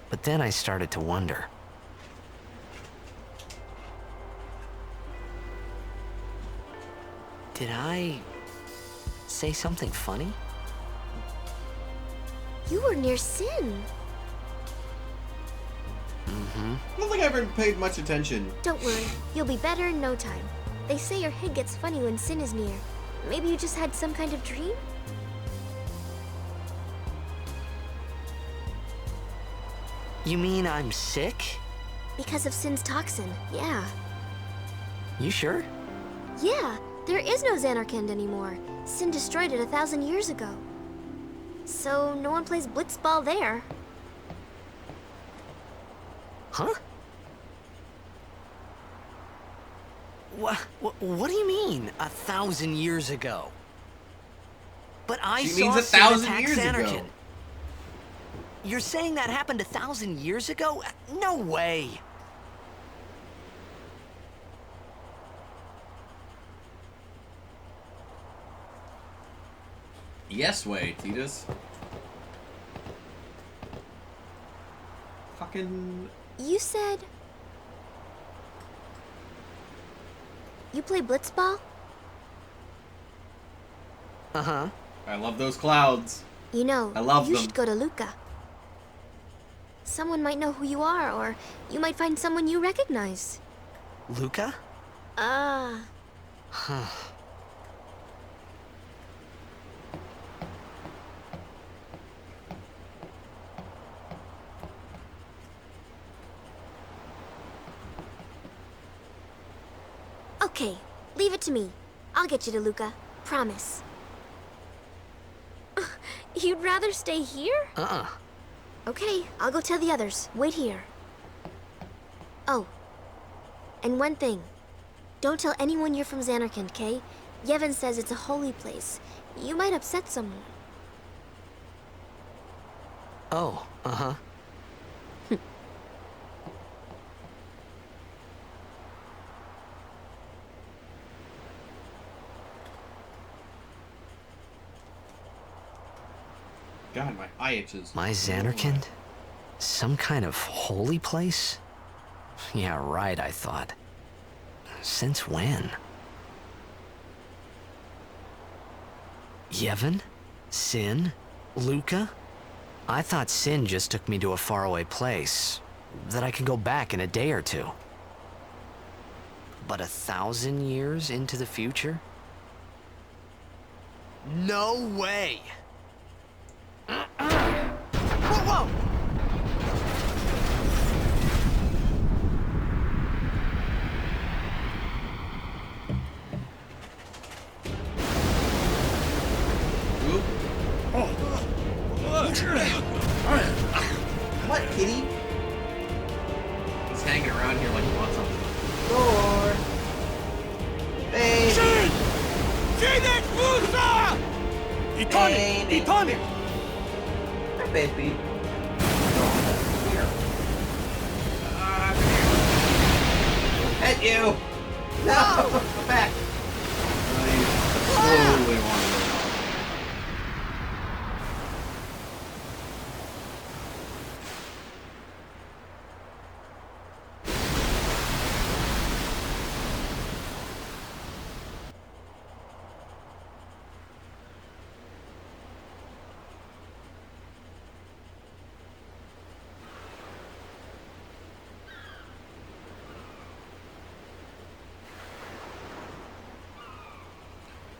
But then I started to wonder. Did I say something funny? You were near Sin. I don't think I ever paid much attention. Don't worry, you'll be better in no time. They say your head gets funny when Sin is near. Maybe you just had some kind of dream? You mean I'm sick? Because of Sin's toxin, yeah. You sure? Yeah, there is no Xanarkand anymore. Sin destroyed it 1,000 years ago. So no one plays blitzball there. Huh? What do you mean, 1,000 years ago? But I She saw means Sin 1,000 attack years ago. Xanarkand. You're saying that happened 1,000 years ago? No way. Yes way, Titus. Fucking... You said... You play blitzball? Uh-huh. I love those clouds. You know, I love you them. should go to Luca. Someone might know who you are, or you might find someone you recognize. Luca? Ah. Okay, leave it to me. I'll get you to Luca. Promise. You'd rather stay here? Uh-uh. Okay, I'll go tell the others. Wait here. Oh, and one thing. Don't tell anyone you're from Xanarkand, okay? Yevon says it's a holy place. You might upset someone. Oh, uh-huh. God, my eye itches. My Xanarkand? Some kind of holy place? Yeah, right, I thought. Since when? Yevon? Sin? Luca? I thought Sin just took me to a faraway place, that I could go back in a day or two. But 1,000 years into the future? No way! Whoa, whoa! What, kitty? He's hanging around here like he wants something. Door! Baby! Sin! Sinek Musa! Itonic! Baby. Itonic! Hi, baby. Here. Hit you! No! Come back! I totally want to go.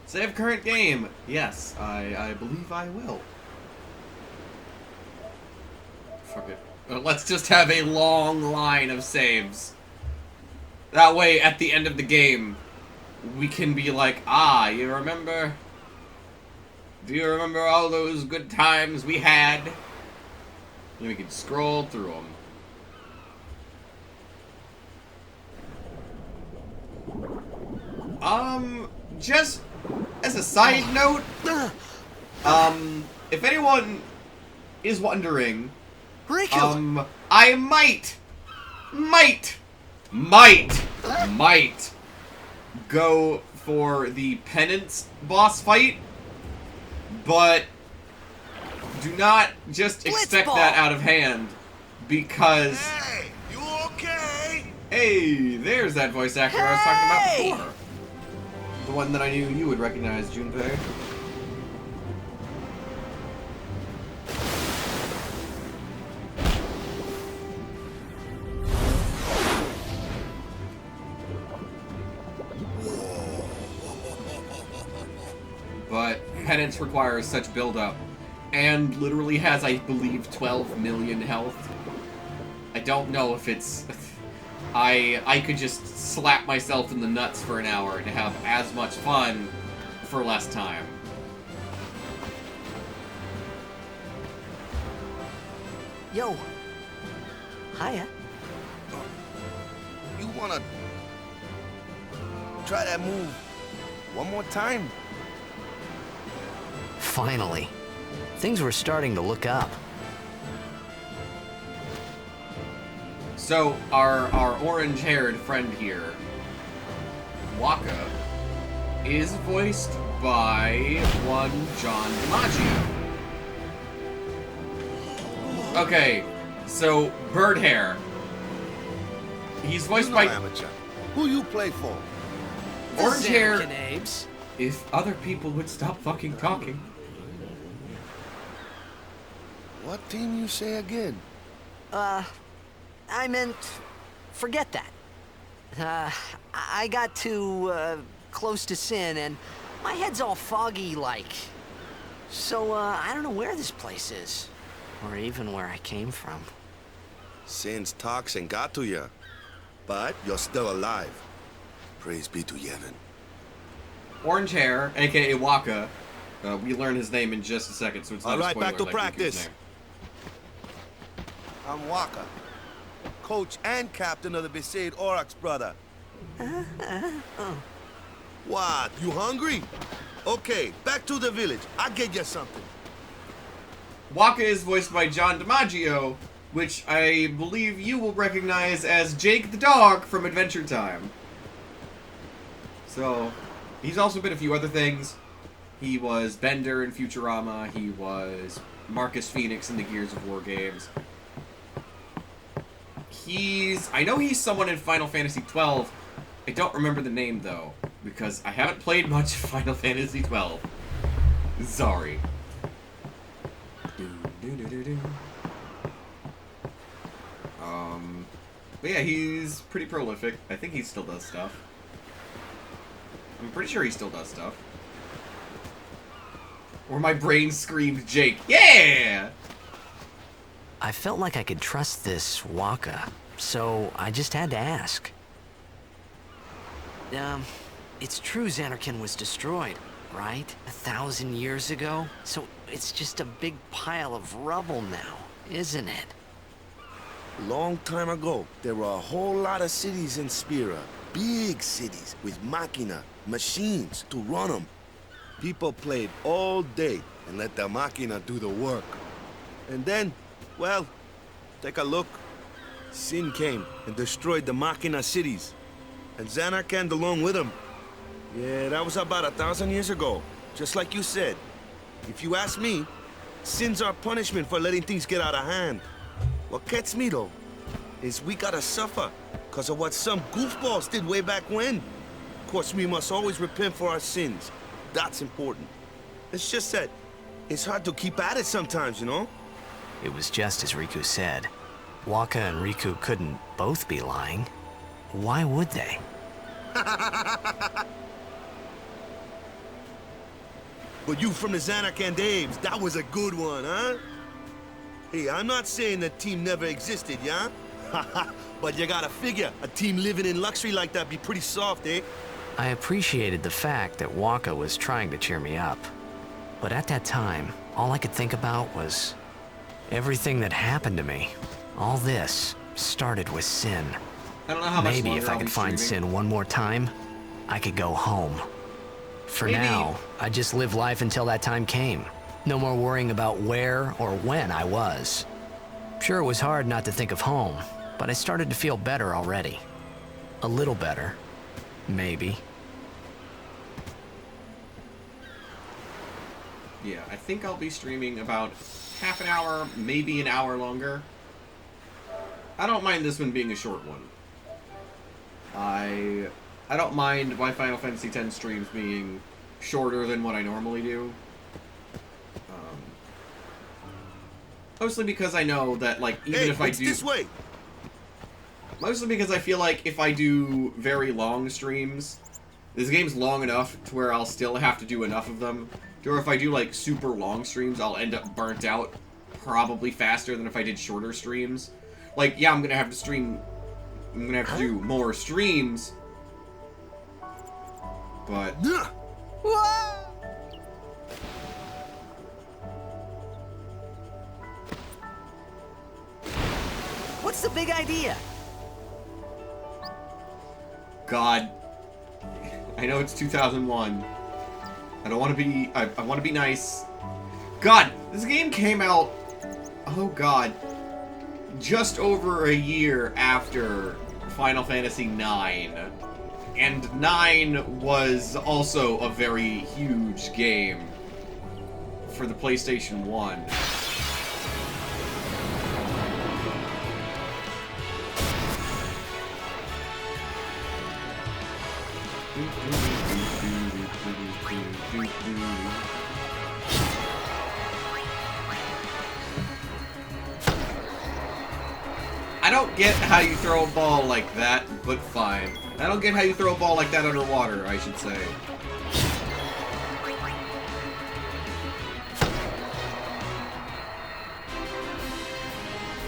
Save current game. Yes, I believe I will. Fuck it. Let's just have a long line of saves. That way, at the end of the game, we can be like, ah, you remember? Do you remember all those good times we had? And we can scroll through them. Just as a side note, if anyone is wondering, Riku! I might go for the penance boss fight But do not just expect Blitzball. that out of hand, because Hey, you okay? hey, there's that voice actor I was talking about before. The one that I knew you would recognize, Junpei. But Penance requires such build-up, and literally has, I believe, 12 million health. I don't know if it's... I could just slap myself in the nuts for an hour to have as much fun for less time. Yo. Hiya. You wanna try that move one more time? Finally. Things were starting to look up. So, our orange-haired friend here, Waka, is voiced by one John DiMaggio. Okay, so Bird Hair. He's voiced You know by amateur. Who you play for? Orange Hair. Xanacan Abes. If other people would stop fucking talking. What team you say again? I meant, forget that. I got too, close to Sin, and my head's all foggy like. So, I don't know where this place is. Or even where I came from. Sin's toxin got to you, but you're still alive. Praise be to Yevon. Orange Hair, aka Waka. We learn his name in just a second, so it's not All a right, spoiler back to like Riku's practice. name. I'm Waka, coach and captain of the Besaid Aurochs, brother. What, you hungry? Okay, back to the village. I'll get you something. Waka is voiced by John DiMaggio, which I believe you will recognize as Jake the dog from Adventure Time. So, he's also been a few other things. He was Bender in Futurama. He was Marcus Phoenix in the Gears of War games. I know he's someone in Final Fantasy XII. I don't remember the name, though, because I haven't played much Final Fantasy XII. Sorry. But yeah, he's pretty prolific. I think he still does stuff. I'm pretty sure he still does stuff. Or my brain screamed Jake. Yeah! I felt like I could trust this Waka, so I just had to ask. It's true Xanarkand was destroyed, right? 1,000 years ago? So it's just a big pile of rubble now, isn't it? Long time ago, there were a whole lot of cities in Spira. Big cities with machina, machines to run them. People played all day and let the machina do the work. And then, well, take a look. Sin came and destroyed the machina cities. And Xanarkand along with him. Yeah, that was about 1,000 years ago. Just like you said. If you ask me, Sin's our punishment for letting things get out of hand. What gets me, though, is we gotta suffer because of what some goofballs did way back when. Of course, we must always repent for our sins. That's important. It's just that it's hard to keep at it sometimes, you know? It was just as Riku said. Waka and Riku couldn't both be lying. Why would they? But you from the Xanarkand Abes, that was a good one, huh? Hey, I'm not saying the team never existed, yeah? But you gotta figure, a team living in luxury like that be pretty soft, eh? I appreciated the fact that Waka was trying to cheer me up. But at that time, all I could think about was everything that happened to me. All this started with Sin. I don't know how much Maybe longer if I I'll could be find streaming. Sin one more time, I could go home. For Maybe. now, I just live life until that time came. No more worrying about where or when I was. Sure, it was hard not to think of home, but I started to feel better already. A little better. Maybe. Yeah, I think I'll be streaming about half an hour, maybe an hour longer. I don't mind this one being a short one. I don't mind my Final Fantasy X streams being shorter than what I normally do. Mostly because I know that, like, even if I do... this way. Mostly because I feel like if I do very long streams, this game's long enough to where I'll still have to do enough of them. Or if I do, like, super long streams, I'll end up burnt out probably faster than if I did shorter streams. Like, yeah, I'm gonna have to stream... I'm gonna have to do more streams. But... What's the big idea? God. I know it's 2001. I don't want to be... I want to be nice. God, this game came out... Oh, God. Just over a year after Final Fantasy IX. And 9 was also a very huge game for the PlayStation 1. I don't get how you throw a ball like that, but fine. I don't get how you throw a ball like that underwater, I should say.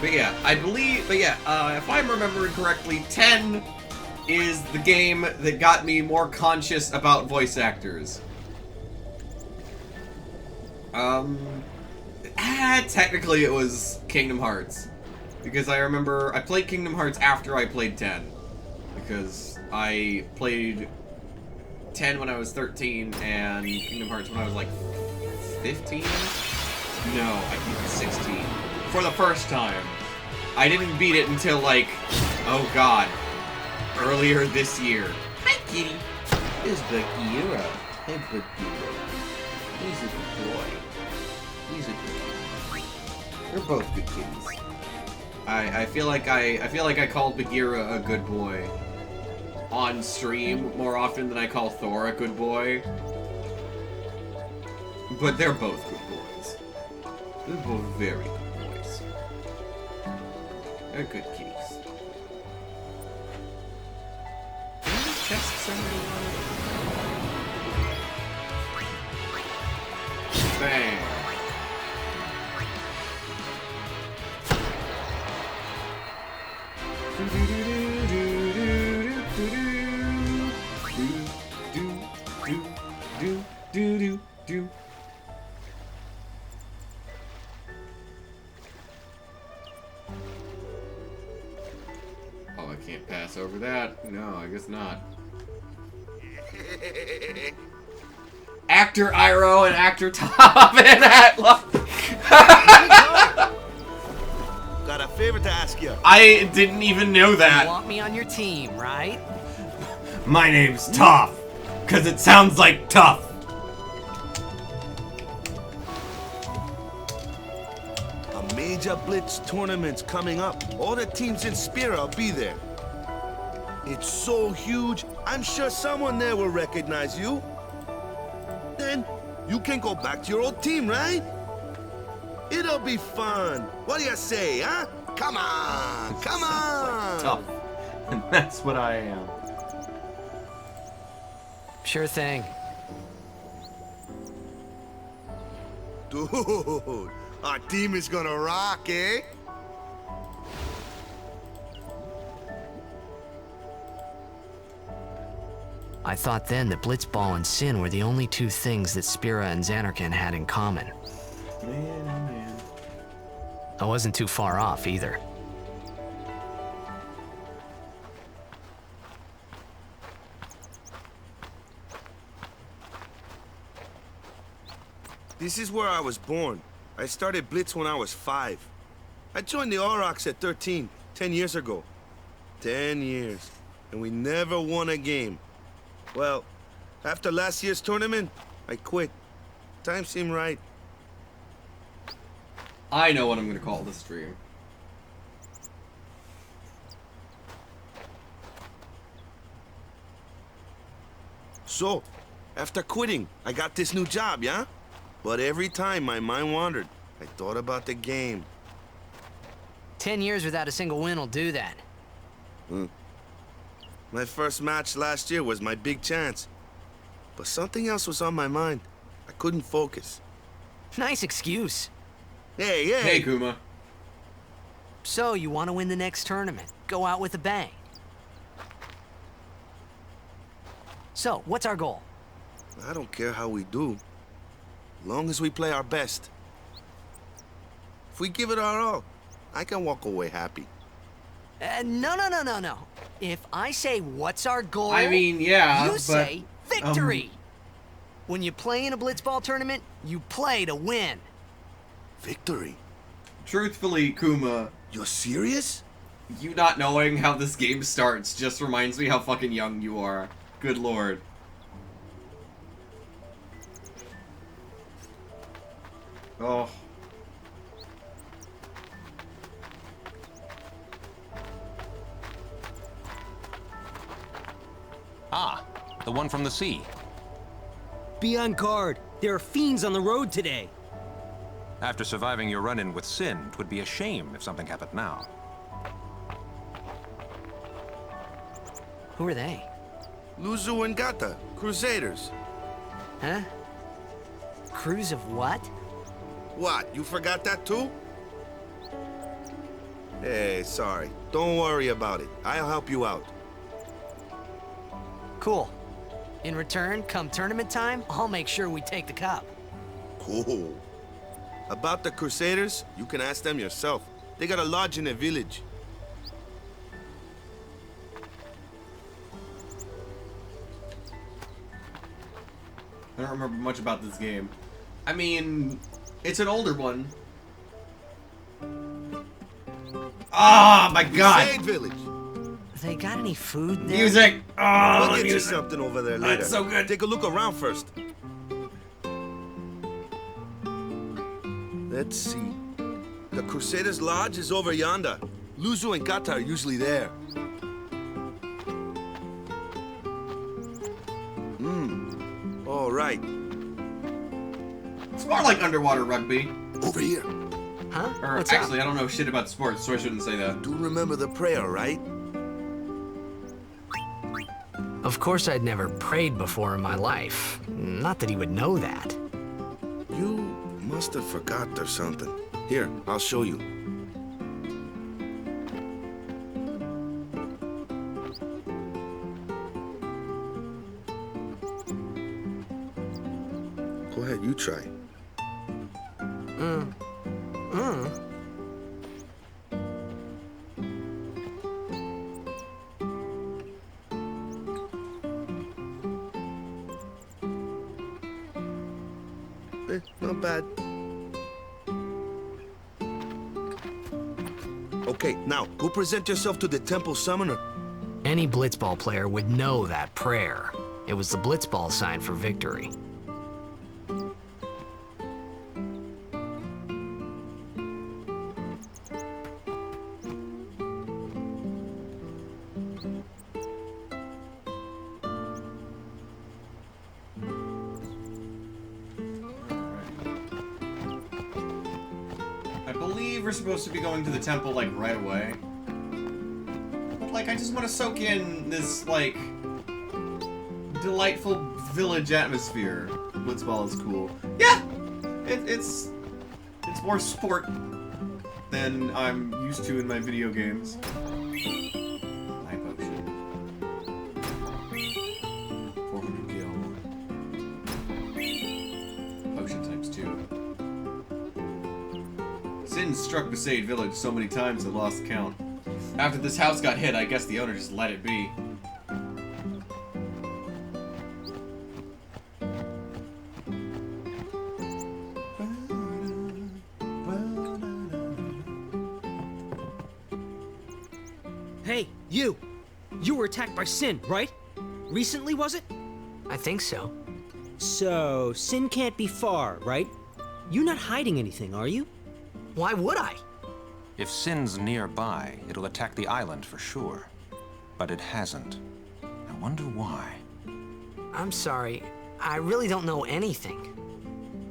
But yeah, I believe, if I'm remembering correctly, 10 is the game that got me more conscious about voice actors. Technically it was Kingdom Hearts. Because I remember, I played Kingdom Hearts after I played 10. Because I played 10 when I was 13, and Kingdom Hearts when I was like 15? No, I think it was 16. For the first time. I didn't beat it until like, oh god, earlier this year. Hi, kitty. It's Bagheera. Hey, Bagheera. He's a good boy. He's a good boy. They're both good kitties. I feel like I called Bagheera a good boy on stream more often than I call Thor a good boy. But they're both good boys. They're both very good boys. They're good kitties. Any chests somebody wanted? Bang. Oh, I can't pass over that. No, I guess not. Actor Iroh and actor Tom and Atla. Got a favor to ask you. I didn't even know that. You want me on your team, right? My name's Toph, because it sounds like tough. A major Blitz tournament's coming up. All the teams in Spira will be there. It's so huge, I'm sure someone there will recognize you. Then you can go back to your old team, right? It'll be fun. What do you say, huh? Come on, come on. Tough. And that's what I am. Sure thing. Dude, our team is gonna rock, eh? I thought then that Blitzball and Sin were the only two things that Spira and Xanarkand had in common. Man, oh man. I wasn't too far off either. This is where I was born. I started Blitz when I was 5. I joined the Aurochs at 13, 10 years ago. 10 years, and we never won a game. Well, after last year's tournament, I quit. Time seemed right. I know what I'm gonna call this stream. So, after quitting, I got this new job, yeah? But every time my mind wandered, I thought about the game. 10 years without a single win will do that. My first match last year was my big chance. But something else was on my mind. I couldn't focus. Nice excuse. Hey, Hey, Kuma. So, you want to win the next tournament? Go out with a bang. So, what's our goal? I don't care how we do. Long as we play our best. If we give it our all, I can walk away happy. No. If I say, what's our goal? I mean, yeah, you but, say, victory! When you play in a blitzball tournament, you play to win. Victory? Truthfully, Kuma, You're serious? you not knowing how this game starts just reminds me how fucking young you are. Good lord. Oh. Ah, the one from the sea. Be on guard. There are fiends on the road today. After surviving your run-in with Sin, it would be a shame if something happened now. Who are they? Luzu and Gata, Crusaders. Huh? Crews of what? What, you forgot that too? Hey, sorry. Don't worry about it. I'll help you out. Cool. In return, come tournament time, I'll make sure we take the cup. Cool. About the Crusaders, you can ask them yourself. They got a lodge in a village. I don't remember much about this game. I mean, it's an older one. Ah, my god! Crusade village. They got any food there? Music! Oh, We'll the get you music! something over there later. That's so good. Take a look around first. Let's see. The Crusaders' Lodge is over yonder. Luzu and Gata are usually there. All right. It's more like underwater rugby. Over here. Huh? Or What's actually, up? I don't know shit about sports, so I shouldn't say that. Do remember the prayer, right? Of course I'd never prayed before in my life. Not that he would know that. You must have forgot or something. Here, I'll show you. Go ahead, you try. Not bad. Okay, now, go present yourself to the temple summoner. Any blitzball player would know that prayer. It was the blitzball sign for victory. I believe we're supposed to be going to the temple, like, right away. But, like, I just want to soak in this, like, delightful village atmosphere. Blitzball is cool. Yeah! It's more sport than I'm used to in my video games. Eye potion. 400 gil. Potion times 2. Sin struck Besaid village so many times I lost count. After this house got hit, I guess the owner just let it be. Hey, you! You were attacked by Sin, right? Recently, was it? I think so. So, Sin can't be far, right? You're not hiding anything, are you? Why would I? If Sin's nearby, it'll attack the island for sure. But it hasn't. I wonder why. I'm sorry. I really don't know anything.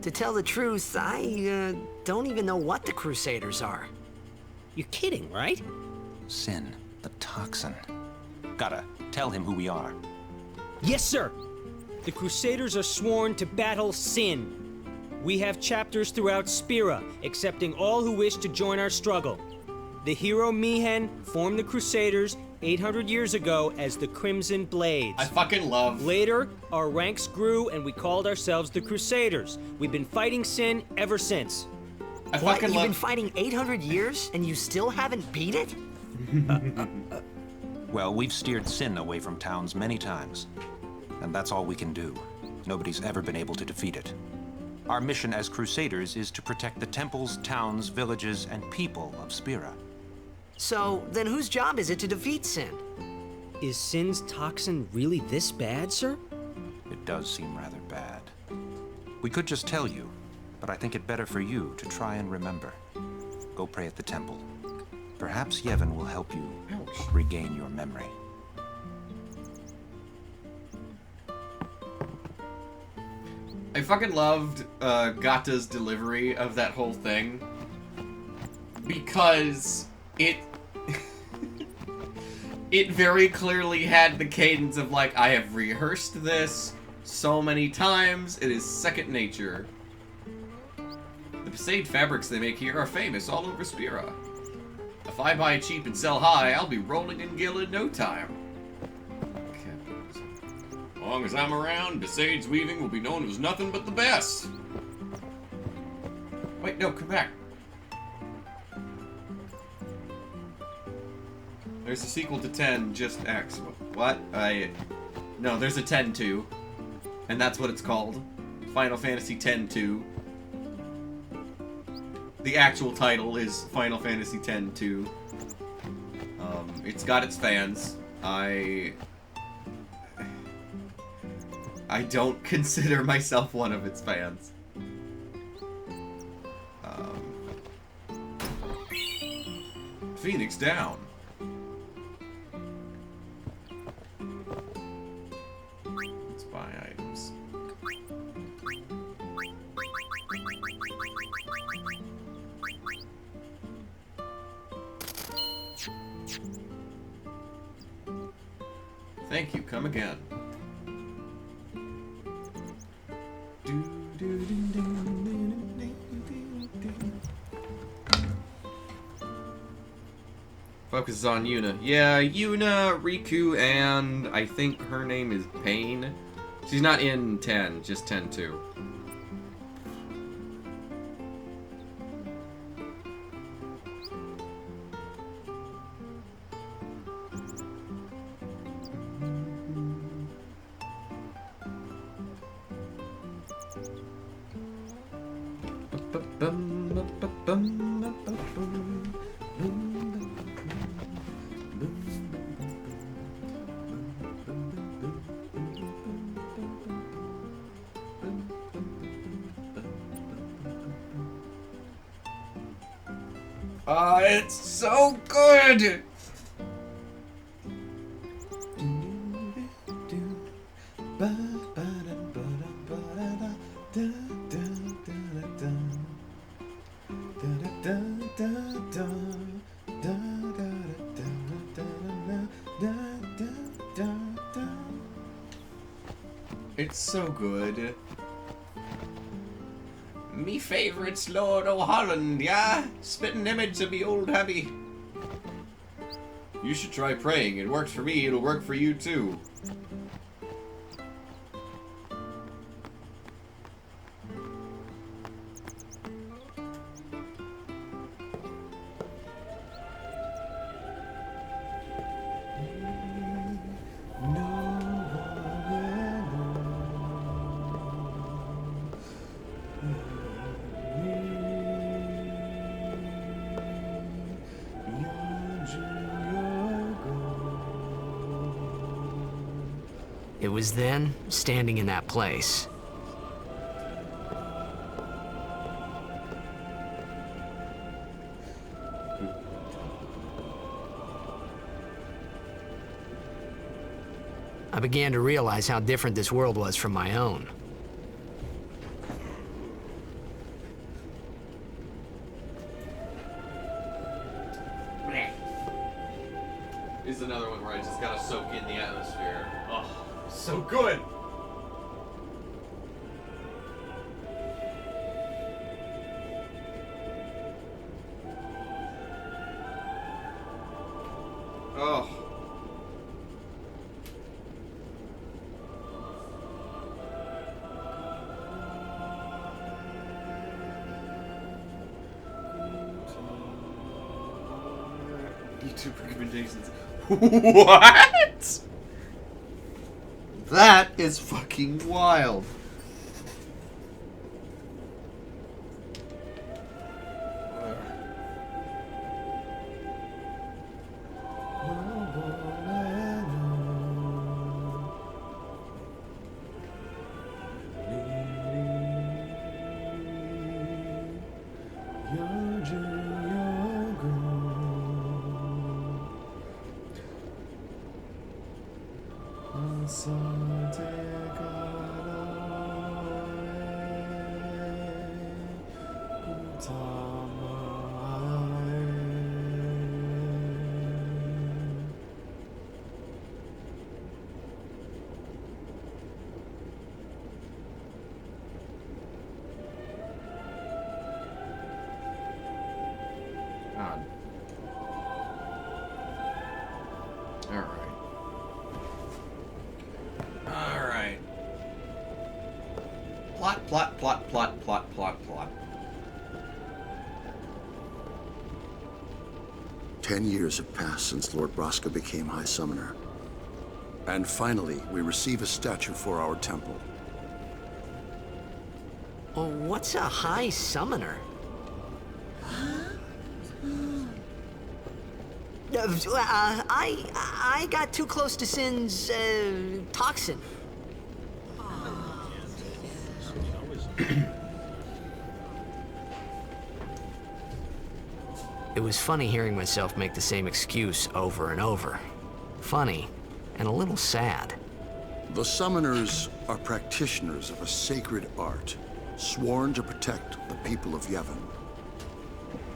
To tell the truth, I don't even know what the Crusaders are. You're kidding, right? Sin, the toxin. Gotta tell him who we are. Yes, sir. The Crusaders are sworn to battle Sin. We have chapters throughout Spira, accepting all who wish to join our struggle. The hero Mihen formed the Crusaders 800 years ago as the Crimson Blades. I fucking love. Later, our ranks grew and we called ourselves the Crusaders. We've been fighting Sin ever since. I What, fucking you've love. been fighting 800 years and you still haven't beat it? Well, we've steered Sin away from towns many times. And that's all we can do. Nobody's ever been able to defeat it. Our mission as Crusaders is to protect the temples, towns, villages, and people of Spira. So, then whose job is it to defeat Sin? Is Sin's toxin really this bad, sir? It does seem rather bad. We could just tell you, but I think it better for you to try and remember. Go pray at the temple. Perhaps Yevon will help you regain your memory. I fucking loved Gata's delivery of that whole thing because it it very clearly had the cadence of like, I have rehearsed this so many times, it is second nature. The Passade fabrics they make here are famous all over Spira. If I buy cheap and sell high, I'll be rolling in gil in no time. As long as I'm around, Passade's weaving will be known as nothing but the best. Wait, no, come back. There's a sequel to 10, just X. What? No, there's a 10-2. And that's what it's called. Final Fantasy X-2. The actual title is Final Fantasy X-2. It's got its fans. I don't consider myself one of its fans. Phoenix down. Let's buy items. Thank you, come again. Focuses on Yuna. Yeah, Yuna, Riku, and I think her name is Pain. She's not in 10, just 10-2. It's so good! It's so good. Me favourite's Lord O'Holland, yeah? Spitting image of me old hubby. You should try praying. It works for me, it'll work for you too. It was then, standing in that place. I began to realize how different this world was from my own. This is another one where I just gotta soak in the atmosphere. Oh, so good! Oh. YouTube recommendations. What? That is fucking wild. God. Alright. Plot. 10 years have passed since Lord Braska became High Summoner. And finally, we receive a statue for our temple. Well, what's a High Summoner? I got too close to Sin's, toxin. It was funny hearing myself make the same excuse over and over. Funny, and a little sad. The Summoners are practitioners of a sacred art, sworn to protect the people of Yevon.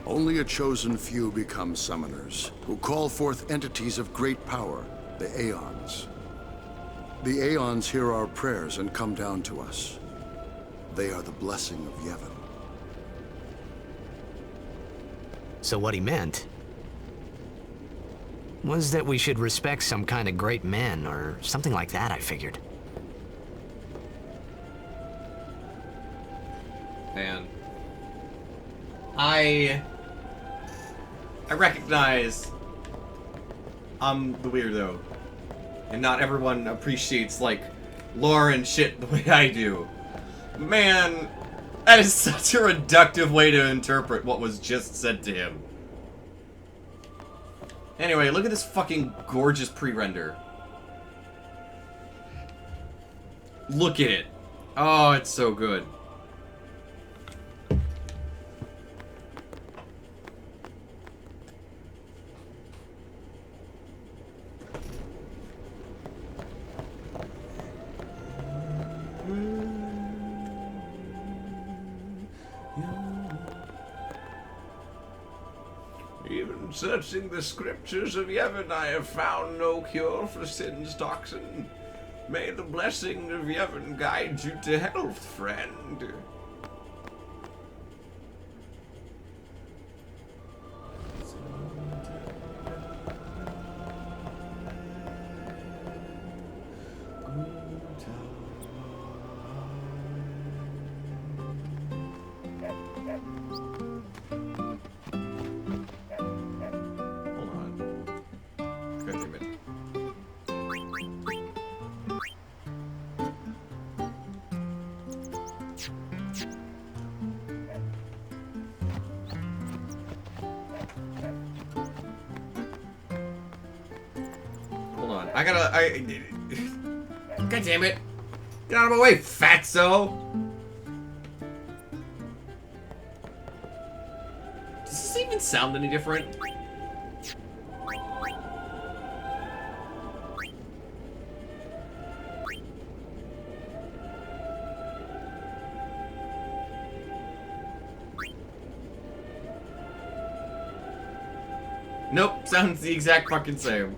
Only a chosen few become Summoners, who call forth entities of great power, the Aeons. The Aeons hear our prayers and come down to us. They are the blessing of Yevon. So what he meant was that we should respect some kind of great men, or something like that, I figured. Man. I recognize I'm the weirdo. And not everyone appreciates, like, lore and shit the way I do. Man, that is such a reductive way to interpret what was just said to him. Anyway, look at this fucking gorgeous pre-render. Look at it. Oh, it's so good. Even searching the scriptures of Yevon, I have found no cure for Sin's toxin. May the blessing of Yevon guide you to health, friend. God damn it. Get out of my way, fatso! Does this even sound any different? Nope, sounds the exact fucking same.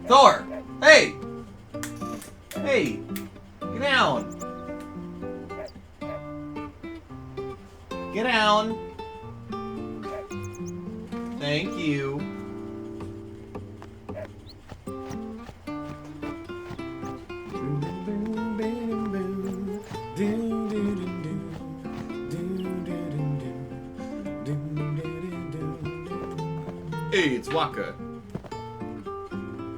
Thor! Hey! Hey! Get down! Get down! Thank you. Hey, it's Waka.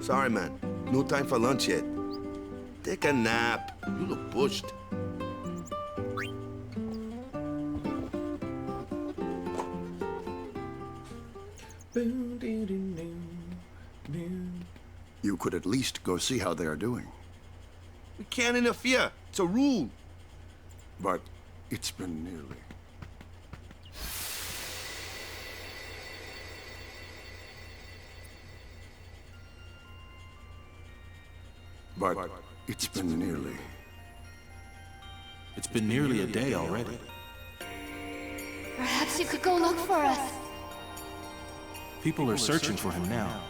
Sorry, man. No time for lunch yet. Take a nap. You look pushed. You could at least go see how they are doing. We can't interfere. It's a rule. But it's been nearly. But it's been nearly. It's been nearly a day already. Perhaps you could go look for us. People are searching for him now.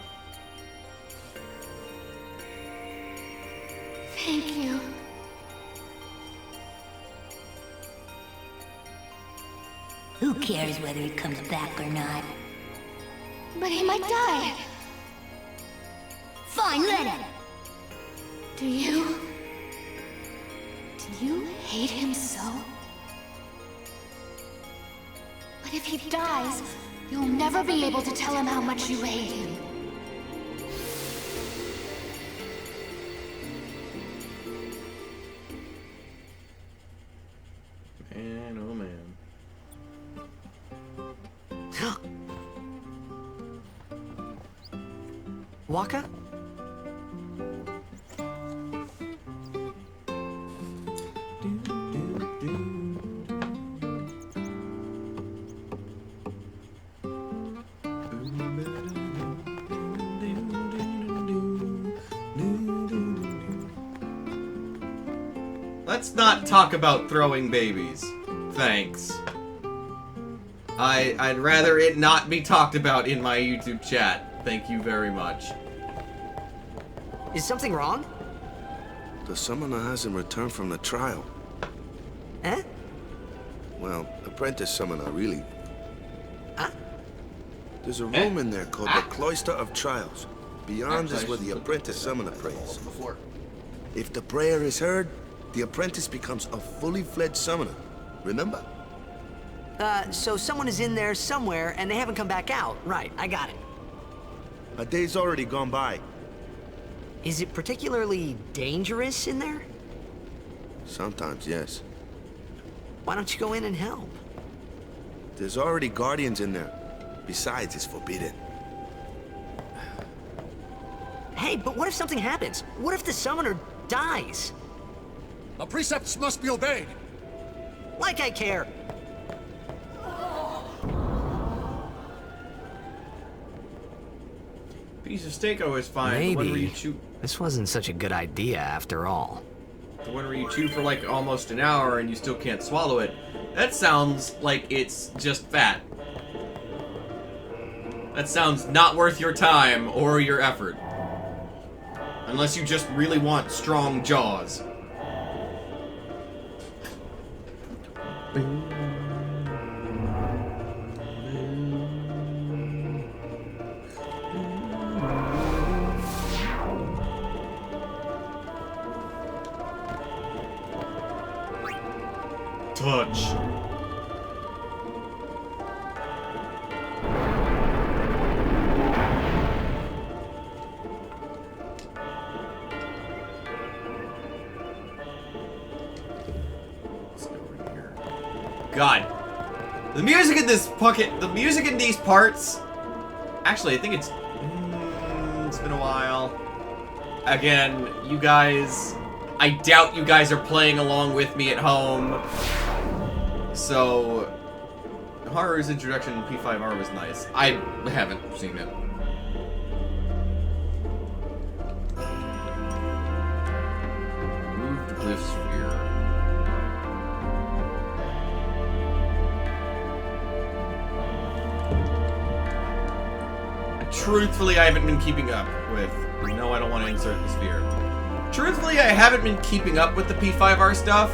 Thank you. Who cares whether he comes back or not? But he might die. Fine, let him. Do you hate him so? But if he dies, you'll never be able to tell him how much you hate him. Man, oh man. Waka? Let's not talk about throwing babies. Thanks. I'd rather it not be talked about in my YouTube chat. Thank you very much. Is something wrong? The summoner hasn't returned from the trial. Eh? Well, apprentice summoner, really. Huh? There's a room in there called the Cloister of Trials. Beyond is where the apprentice summoner prays. If the prayer is heard, the apprentice becomes a fully fledged summoner. Remember? So someone is in there somewhere and they haven't come back out. Right, I got it. A day's already gone by. Is it particularly dangerous in there? Sometimes, yes. Why don't you go in and help? There's already guardians in there. Besides, it's forbidden. Hey, but what if something happens? What if the summoner dies? The precepts must be obeyed. Like I care. Piece of steak always fine. The one where you chew. This wasn't such a good idea after all. The one where you chew for like almost an hour and you still can't swallow it. That sounds like it's just fat. That sounds not worth your time or your effort. Unless you just really want strong jaws. Touch. God. The music in this the music in these parts, actually I think it's been a while. Again, you guys, I doubt you guys are playing along with me at home. So, Haru's introduction in P5R was nice. I haven't seen it. Move the glyph sphere. truthfully, I haven't been keeping up with... No, I don't want to insert the sphere. Truthfully, I haven't been keeping up with the P5R stuff.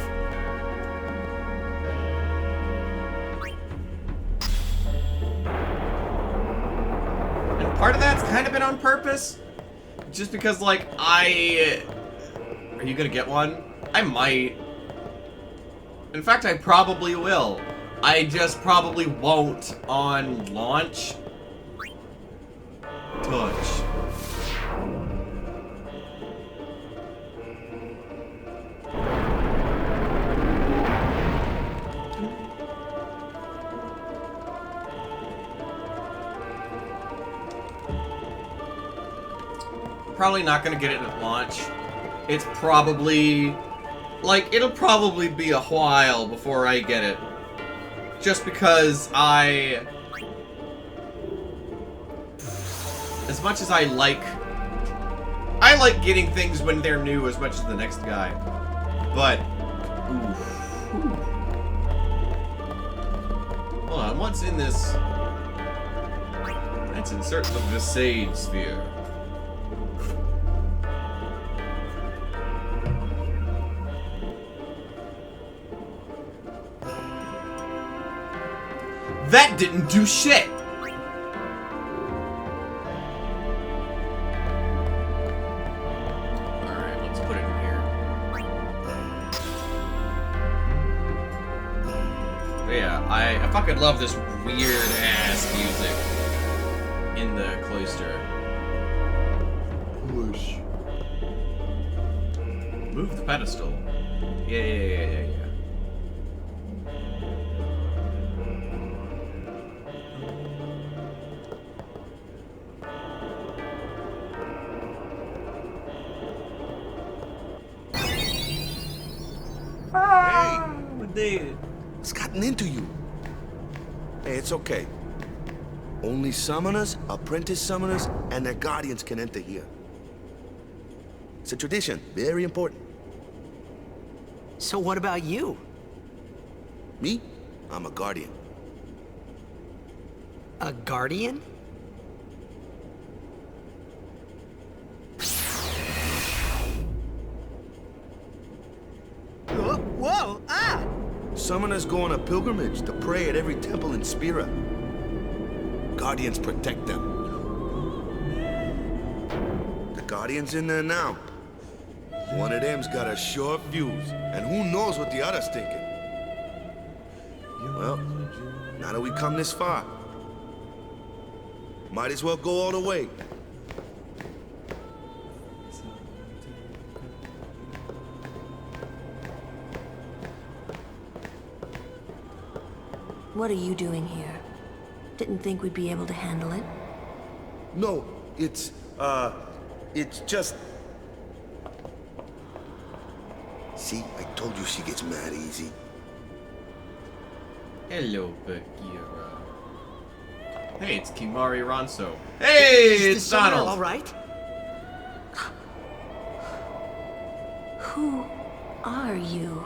And part of that's kind of been on purpose. Just because, like, Are you gonna get one? I might. In fact, I probably will. I just probably won't on launch. Touch. Probably not gonna get it at launch. It's probably... Like, it'll probably be a while before I get it. Just because as much as I like getting things when they're new as much as the next guy. But, hold on, what's in this? Let's insert the Visage sphere. That didn't do shit! Alright, let's put it in here. But yeah, I fucking love this weird-ass music in the cloister. Push. Move the pedestal. Yeah. What's gotten into you? Hey, it's okay. Only summoners, apprentice summoners, and their guardians can enter here. It's a tradition, very important. So what about you? Me? I'm a guardian. A guardian? Whoa! Ah! Summoners go on a pilgrimage to pray at every temple in Spira. Guardians protect them. The Guardian's in there now. One of them's got a short fuse, and who knows what the other's thinking. Well, now that we come this far, might as well go all the way. What are you doing here? Didn't think we'd be able to handle it? No, it's just... See, I told you she gets mad easy. Hello, Bagheera. Hey, it's Kimari Ronso. Hey, it's Donald! All right? Who are you?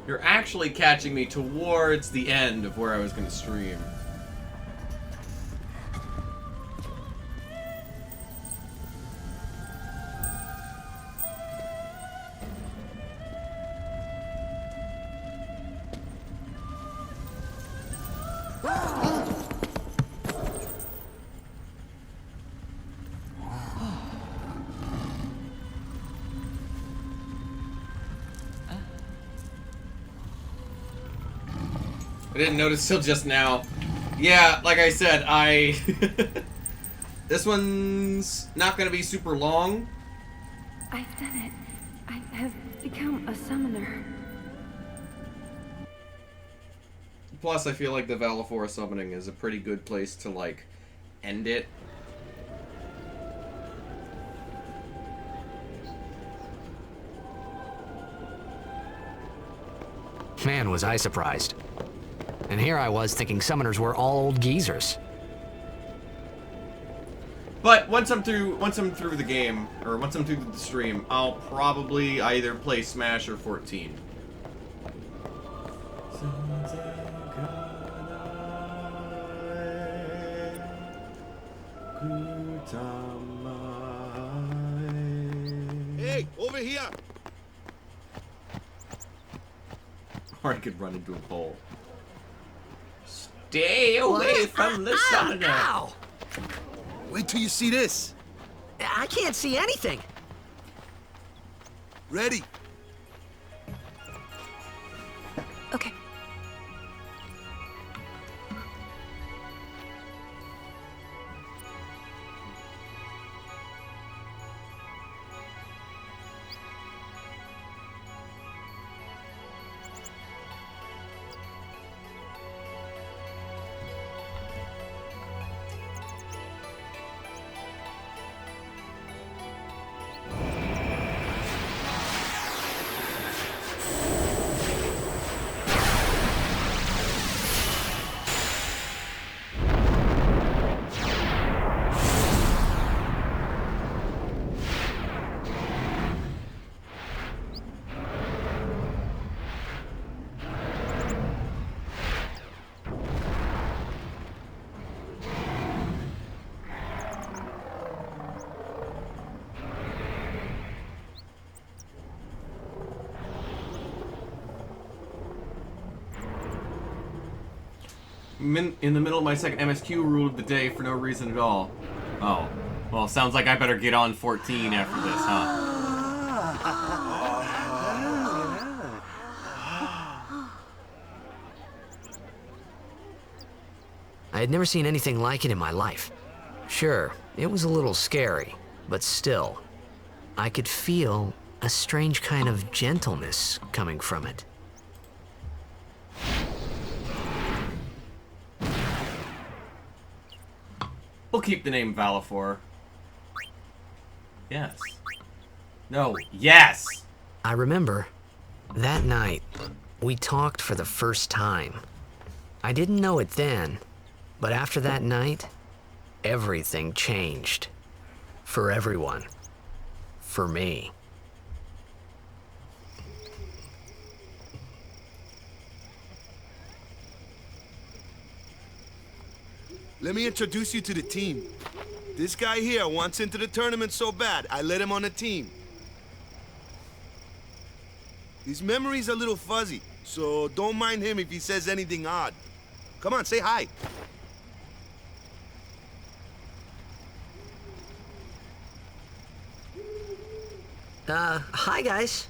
You're actually catching me towards the end of where I was going to stream. I didn't notice till just now. Yeah, like I said, this one's not gonna be super long. I've done it. I have become a summoner. Plus, I feel like the Valafor summoning is a pretty good place to, like, end it. Man, was I surprised. And here I was thinking summoners were all old geezers. But once I'm through the game, or once I'm through the stream, I'll probably either play Smash or 14. Hey, over here! Or I could run into a pole. Stay away from the summoner! Ow! Wait till you see this. I can't see anything. Ready? Okay. In the middle of my second MSQ rule of the day for no reason at all. Oh. Well, sounds like I better get on 14 after this, huh? I had never seen anything like it in my life. Sure, it was a little scary, but still, I could feel a strange kind of gentleness coming from it. We'll keep the name Valifor. Yes. No. Yes! I remember, that night, we talked for the first time. I didn't know it then, but after that night, everything changed. For everyone. For me. Let me introduce you to the team. This guy here wants into the tournament so bad, I let him on the team. His memory's a little fuzzy, so don't mind him if he says anything odd. Come on, say hi. Hi guys.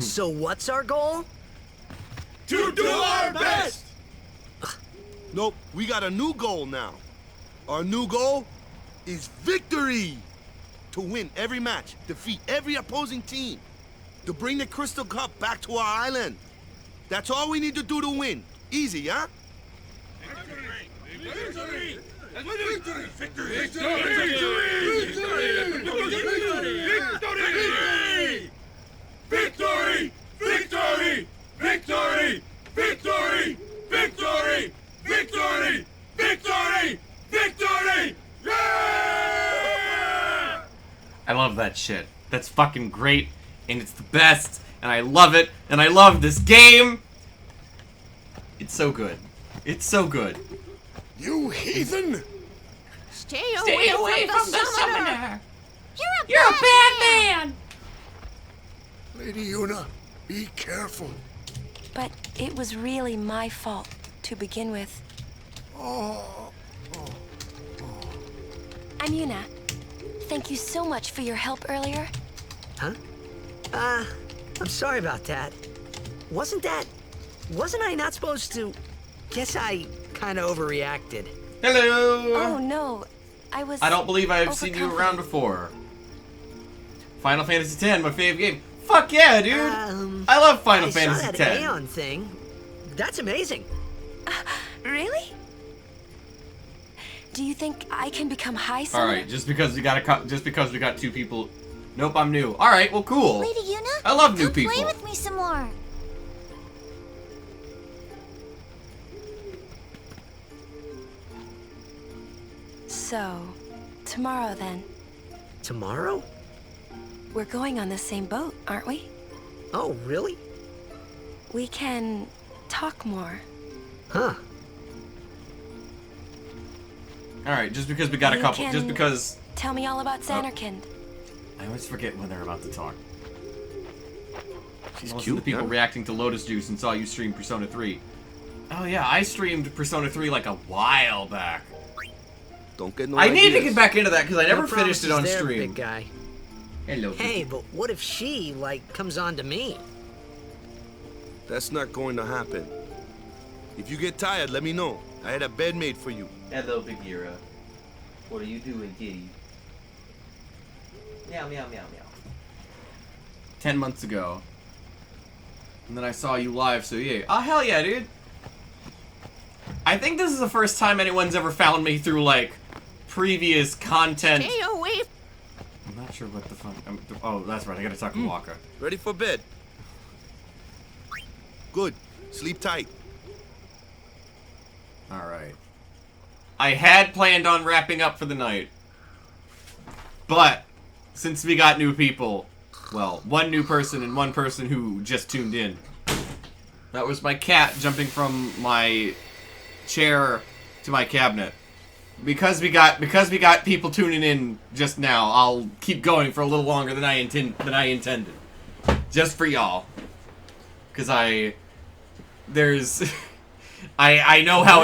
So what's our goal? To do our best! Nope, we got a new goal now. Our new goal is victory! To win every match, defeat every opposing team, to bring the Crystal Cup back to our island. That's all we need to do to win. Easy, huh? Victory! Victory! Victory! Victory! Victory! Victory! Victory! Victory! Victory! Victory! Victory! Victory! Yeah! I love that shit. That's fucking great, and it's the best, and I love it, and I love this game! It's so good. It's so good. You heathen! Stay away from the summoner! You're a bad man! Lady Una, be careful. But it was really my fault to begin with. Oh. I'm Yuna. Thank you so much for your help earlier. Huh? I'm sorry about that. Wasn't I not supposed to? Guess I kinda overreacted. Hello! Oh no, I don't believe I have seen you around before. Final Fantasy X, my favorite game. Fuck yeah, dude! I love Final Fantasy I X. saw that Aeon thing. That's amazing. Really? Do you think I can become high summoner? Alright, just because we got two people. Nope, I'm new. Alright, well cool. Lady Yuna? I love new Come people. play with me some more. So, tomorrow then. Tomorrow? We're going on the same boat, aren't we? Oh, really? We can talk more. Huh. Alright, just because we got a You couple, can just because... Tell me all about Xanarkand. I always forget when they're about to talk. She's Most cute, of the people huh? reacting to Lotus Juice and saw you stream Persona 3. Oh yeah, I streamed Persona 3 like a while back. Don't get no I need to ideas. get back into that because I never No finished it on promises there, stream. big guy. Hello. Hey, but what if she, like, comes on to me? That's not going to happen. If you get tired, let me know. I had a bed made for you. Hello, Bagheera. What are you doing, kitty? Meow, meow, meow, meow. 10 months ago. And then I saw you live, so yeah. Oh, hell yeah, dude. I think this is the first time anyone's ever found me through, like, previous content. Stay away. I'm not sure what the fuck. Oh, that's right. I gotta talk to Walker. Ready for bed? Good. Sleep tight. Alright. I had planned on wrapping up for the night. But, since we got new people, well, one new person and one person who just tuned in. That was my cat jumping from my chair to my cabinet. Because we got people tuning in just now, I'll keep going for a little longer than I intended. Just for y'all. Cause I know how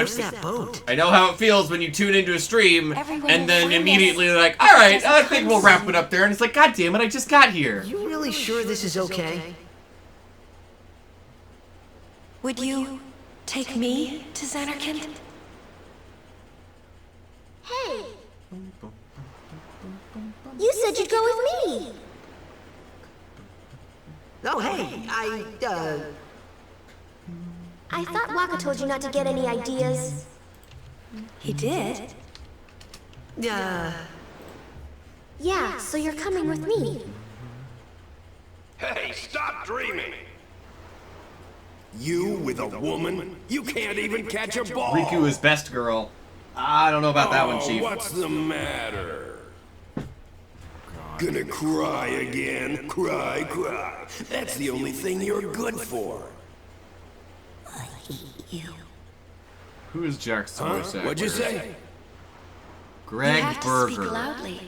I know how it feels when you tune into a stream and then immediately they're like, alright, I think we'll wrap it up there, and it's like, god damn it, I just got here. You really sure this is okay? Would you take me to Xanarkand? Hey! You said you'd go with me! Oh, hey, I thought Waka told you not to get any ideas. He did? Yeah, so you're coming with me. Hey, stop dreaming! You with a woman? You can't even catch a ball! Riku is best girl. I don't know about that one, Chief. What's the matter? Gonna cry again? Cry, cry. That's the only thing you're good for. Who is Jack's voice actor? What'd you say? Greg You have to Berger. speak loudly.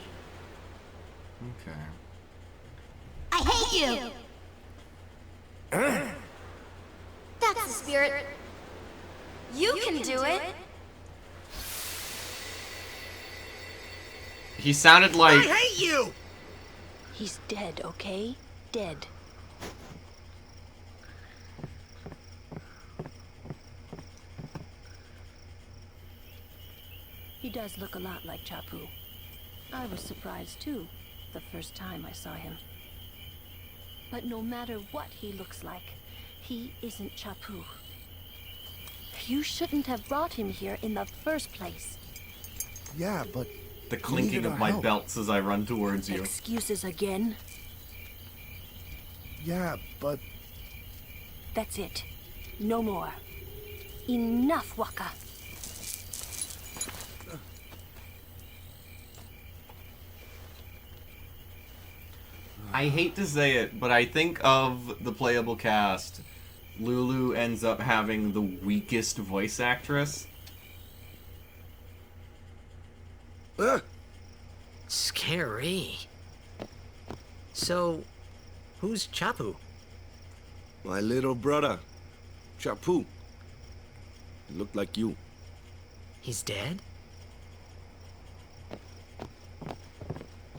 Okay. I hate you. Huh? That's the spirit. You can do it. He sounded like... I hate you! He's dead, okay? Dead. He does look a lot like Chapu. I was surprised too, the first time I saw him. But no matter what he looks like, he isn't Chapu. You shouldn't have brought him here in the first place. Yeah, but... The clinking of my belts as I run towards you. Excuses again? Yeah, but... That's it. No more. Enough, Waka. I hate to say it, but I think of the playable cast, Lulu ends up having the weakest voice actress. Scary. So, who's Chapu? My little brother, Chapu. He looked like you. He's dead?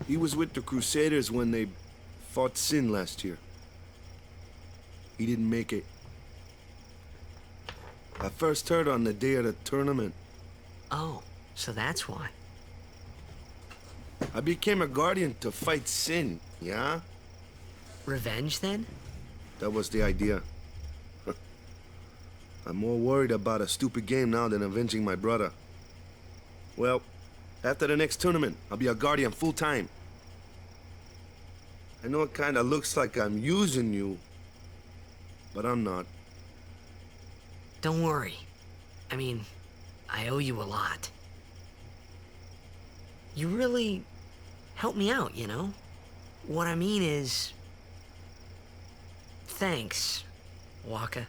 He was with the Crusaders when they fought Sin last year. He didn't make it. I first heard on the day of the tournament. Oh, so that's why. I became a guardian to fight Sin, yeah? Revenge, then? That was the idea. I'm more worried about a stupid game now than avenging my brother. Well, after the next tournament, I'll be a guardian full-time. I know it kinda looks like I'm using you, but I'm not. Don't worry. I mean, I owe you a lot. You really helped me out, you know? What I mean is... thanks, Waka.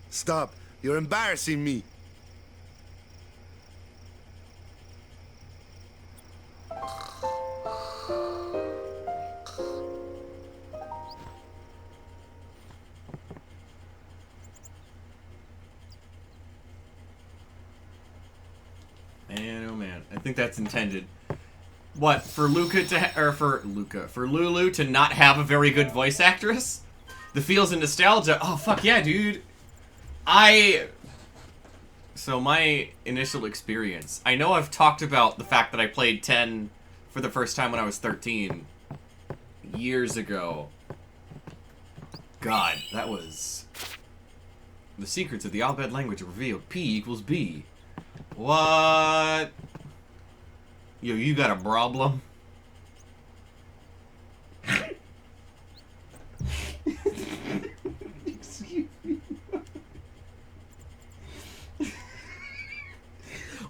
Stop. You're embarrassing me. Man, oh man. I think that's intended. What, for Luca to for Lulu to not have a very good voice actress? The feels and nostalgia. Oh fuck yeah, dude. So my initial experience. I know I've talked about the fact that I played 10 for the first time when I was 13 years ago. God, that was the secrets of the alphabet language revealed. P equals B. What? Yo, you got a problem? Excuse me.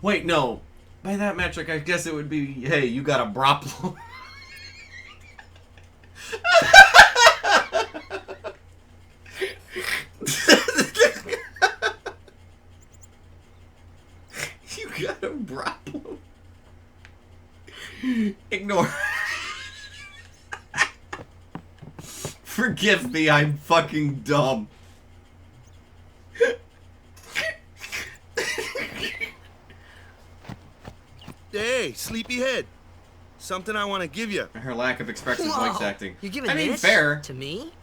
Wait, no. By that metric, I guess it would be, hey, you got a problem. You got a problem. Ignore. Forgive me, I'm fucking dumb. Hey, sleepyhead. Something I want to give you. Her lack of expressive voice acting. You're giving I mean, this fair. to me?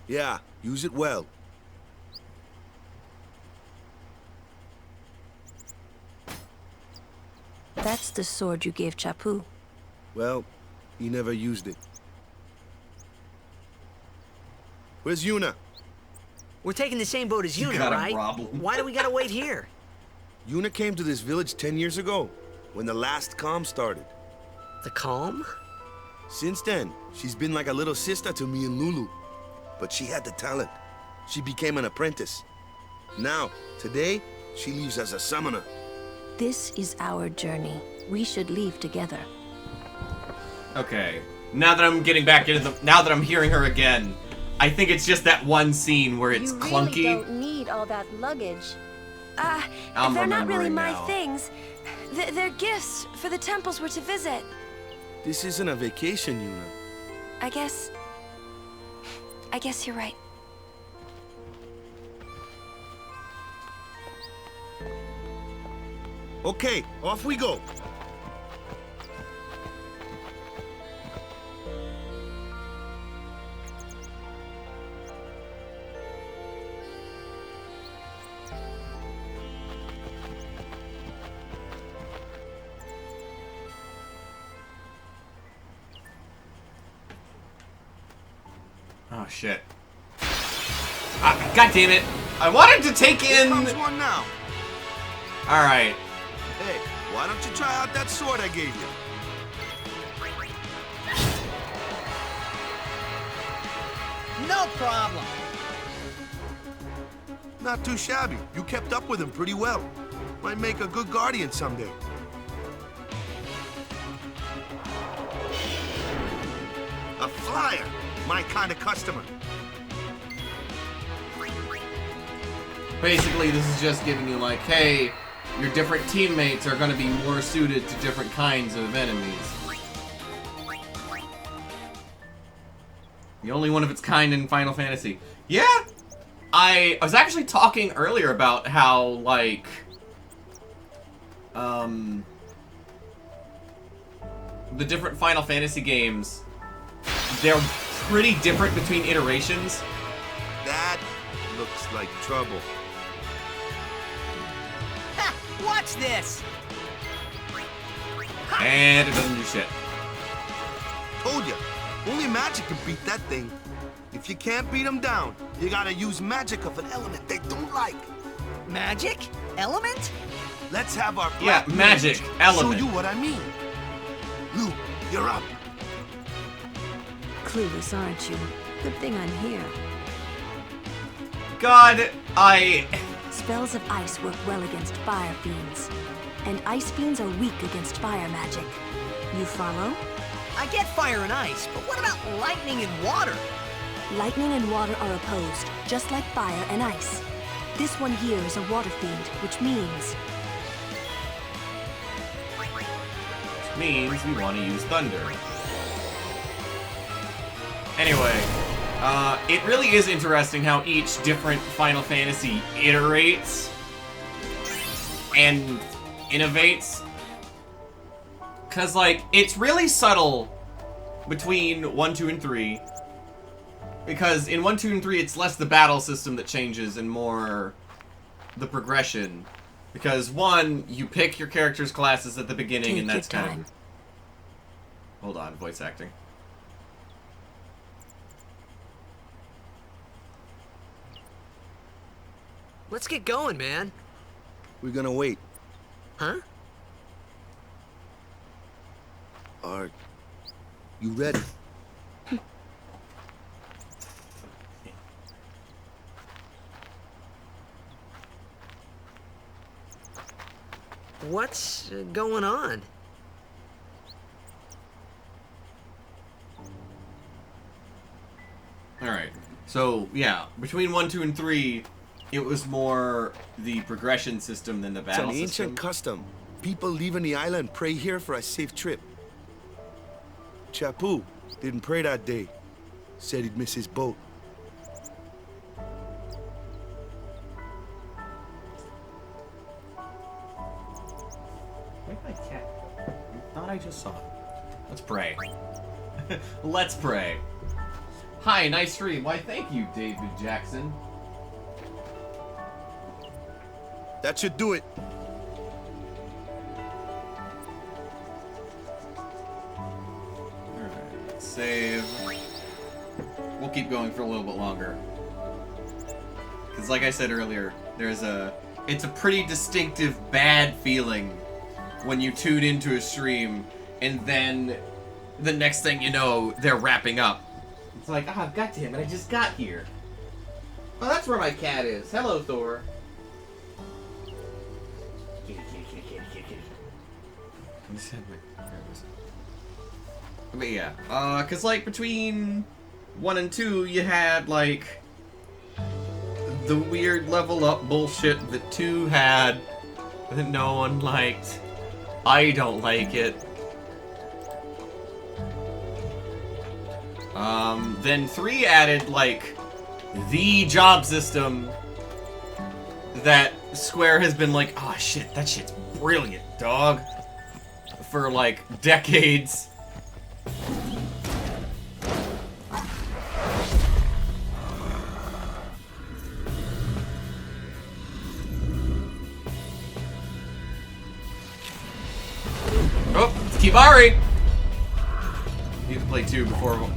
Yeah, use it well. That's the sword you gave Chapu. Well, he never used it. Where's Yuna? We're taking the same boat as Yuna, got a right? problem. Why do we gotta wait here? Yuna came to this village 10 years ago, when the last calm started. The calm? Since then, she's been like a little sister to me and Lulu. But she had the talent. She became an apprentice. Now, today, she leaves as a summoner. This is our journey. We should leave together. Okay. Now that I'm getting back into the... Now that I'm hearing her again, I think it's just that one scene where it's clunky. You really don't need all that luggage. I'm They're not really remembering my now. things. They're gifts for the temples we're to visit. This isn't a vacation, Yuna. I guess you're right. Okay, off we go. Oh shit. God damn it. I wanted to take in... Here comes one now. Alright. Hey, why don't you try out that sword I gave you? No problem. Not too shabby. You kept up with him pretty well. Might make a good guardian someday. A flyer. My kind of customer. Basically, this is just giving you like, hey, your different teammates are going to be more suited to different kinds of enemies. The only one of its kind in Final Fantasy. Yeah! I was actually talking earlier about how, like, the different Final Fantasy games, they're pretty different between iterations. That looks like trouble. Ha! Watch this! And it doesn't do shit. Told ya, only magic can beat that thing. If you can't beat them down, you gotta use magic of an element they don't like. Magic? Element? Let's have our Yeah, black magic, mage element. show you what I mean. Lou, You're up. Clueless, aren't you? Good thing I'm here. God, Spells of ice work well against fire fiends. And ice fiends are weak against fire magic. You follow? I get fire and ice, but what about lightning and water? Lightning and water are opposed, just like fire and ice. This one here is a water fiend, which means... Means we want to use thunder. Anyway, it really is interesting how each different Final Fantasy iterates and innovates. Because, like, it's really subtle between 1, 2, and 3. Because in 1, 2, and 3, it's less the battle system that changes and more the progression. Because 1, you pick your character's classes at the beginning, and that's kind of... Hold on, voice acting. Let's get going, man. We're gonna wait. Huh? Are you ready? What's going on? Alright, so, yeah, between 1, 2, and 3, it was more the progression system than the battle system. It's an ancient custom. People leaving the island pray here for a safe trip. Chappu didn't pray that day. Said he'd miss his boat. Where's my cat? I thought I just saw it. Let's pray. Let's pray. Hi, nice stream. Why, thank you, David Jackson. That should do it. Alright, save. We'll keep going for a little bit longer. Because like I said earlier, it's a pretty distinctive bad feeling when you tune into a stream and then the next thing you know, they're wrapping up. It's like, oh, God damn it, I just got here. Oh, that's where my cat is. Hello, Thor. Kitty, kitty, kitty, kitty, kitty, kitty. I just had my... There it was. But yeah, cause like between 1 and 2, you had like the weird level up bullshit that 2 had that no one liked. I don't like it. Then 3 added like the job system that Square has been like, oh shit, that shit's brilliant, dog, for like decades. Oh, it's Kibari! Need to play 2 before...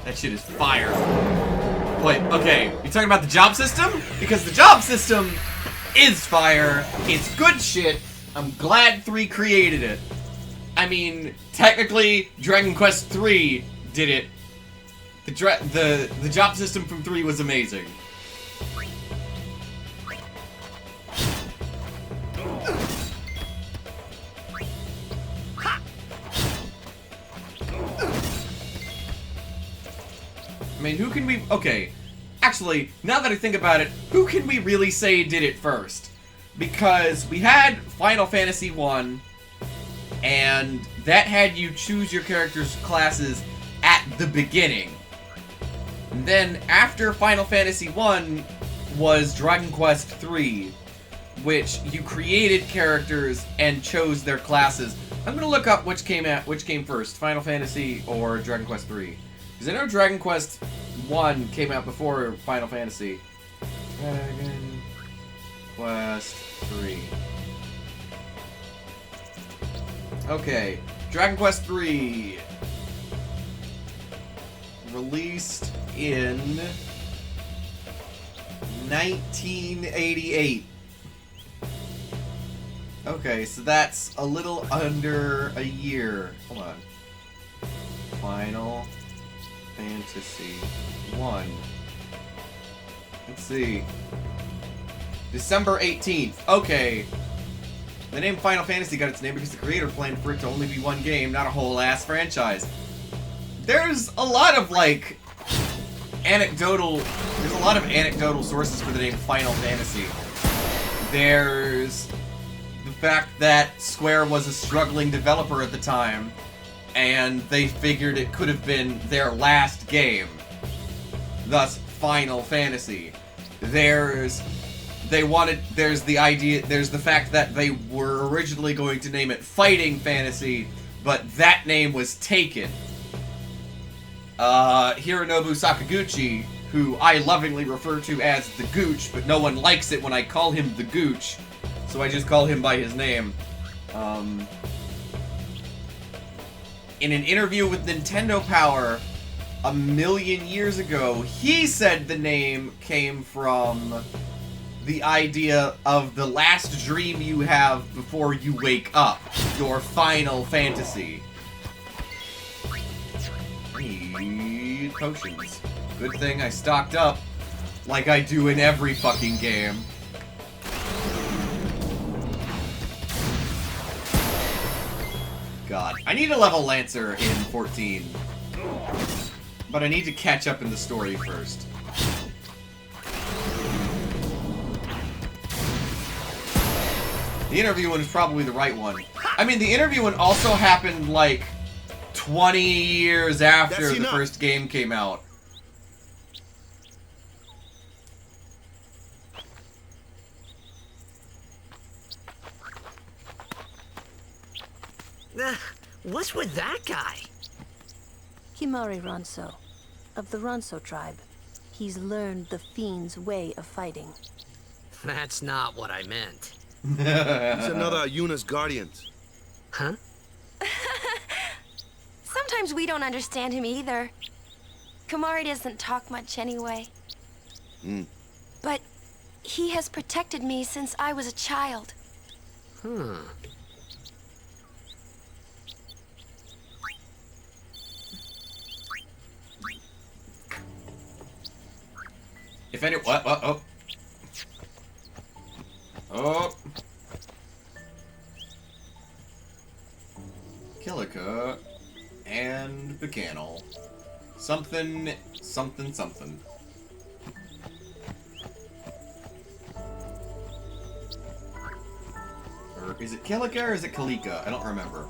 That shit is fire. Wait, okay. You talking about the job system? Because the job system is fire. It's good shit. I'm glad 3 created it. I mean, technically, Dragon Quest 3 did it. The job system from 3 was amazing. I mean, who can we... Okay, actually, now that I think about it, who can we really say did it first? Because we had Final Fantasy 1, and that had you choose your character's classes at the beginning. And then after Final Fantasy 1 was Dragon Quest 3, which you created characters and chose their classes. I'm gonna look up which came first, Final Fantasy or Dragon Quest 3. Because I know Dragon Quest 1 came out before Final Fantasy. Dragon Quest 3. Okay, Dragon Quest 3 released in 1988. Okay, so that's a little under a year. Hold on. Final Fantasy 1. Let's see. December 18th. Okay. The name Final Fantasy got its name because the creator planned for it to only be one game, not a whole ass franchise. There's a lot of like anecdotal sources for the name Final Fantasy. There's the fact that Square was a struggling developer at the time, and they figured it could have been their last game. Thus, Final Fantasy. There's the fact that they were originally going to name it Fighting Fantasy, but that name was taken. Hironobu Sakaguchi, who I lovingly refer to as the Gooch, but no one likes it when I call him the Gooch, so I just call him by his name. In an interview with Nintendo Power a million years ago, he said the name came from the idea of the last dream you have before you wake up, your Final Fantasy. Need potions. Good thing I stocked up, like I do in every fucking game. God, I need a level Lancer in 14. But I need to catch up in the story first. The interview one is probably the right one. I mean, the interview one also happened like 20 years after the first game came out. What's with that guy? Himari Ronso, of the Ronso tribe. He's learned the Fiend's way of fighting. That's not what I meant. He's another Yuna's guardians. Huh? Sometimes we don't understand him either. Kamari doesn't talk much anyway. But he has protected me since I was a child. If any— what? Oh. Oh. Kilika and Bacchanal. Something. Or is it Kilika or is it Kalika? I don't remember.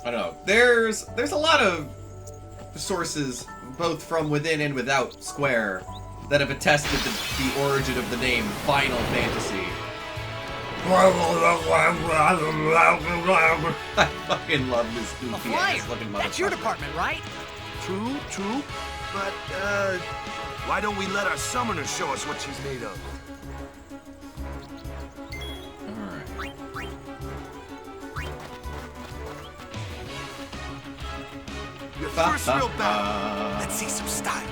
I don't know. There's a lot of sources, both from within and without Square, that have attested to the origin of the name Final Fantasy. I fucking love this goofy ass looking motherfucker. That's your department, right? True. But, why don't we let our summoner show us what she's made of? Alright. Your first real battle. Let's see some style.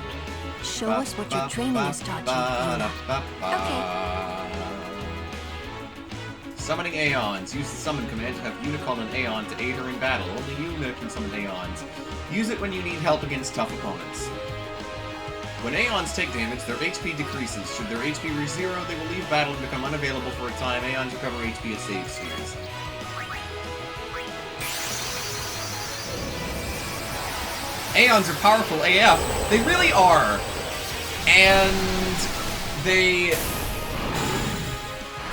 Show us what your training has taught you. Okay. Summoning Aeons. Use the summon command to have Yuna call an Aeon to aid her in battle. Only Yuna can summon Aeons. Use it when you need help against tough opponents. When Aeons take damage, their HP decreases. Should their HP reach 0, they will leave battle and become unavailable for a time. Aeons recover HP as save spheres. Aeons are powerful AF. They really are. And they...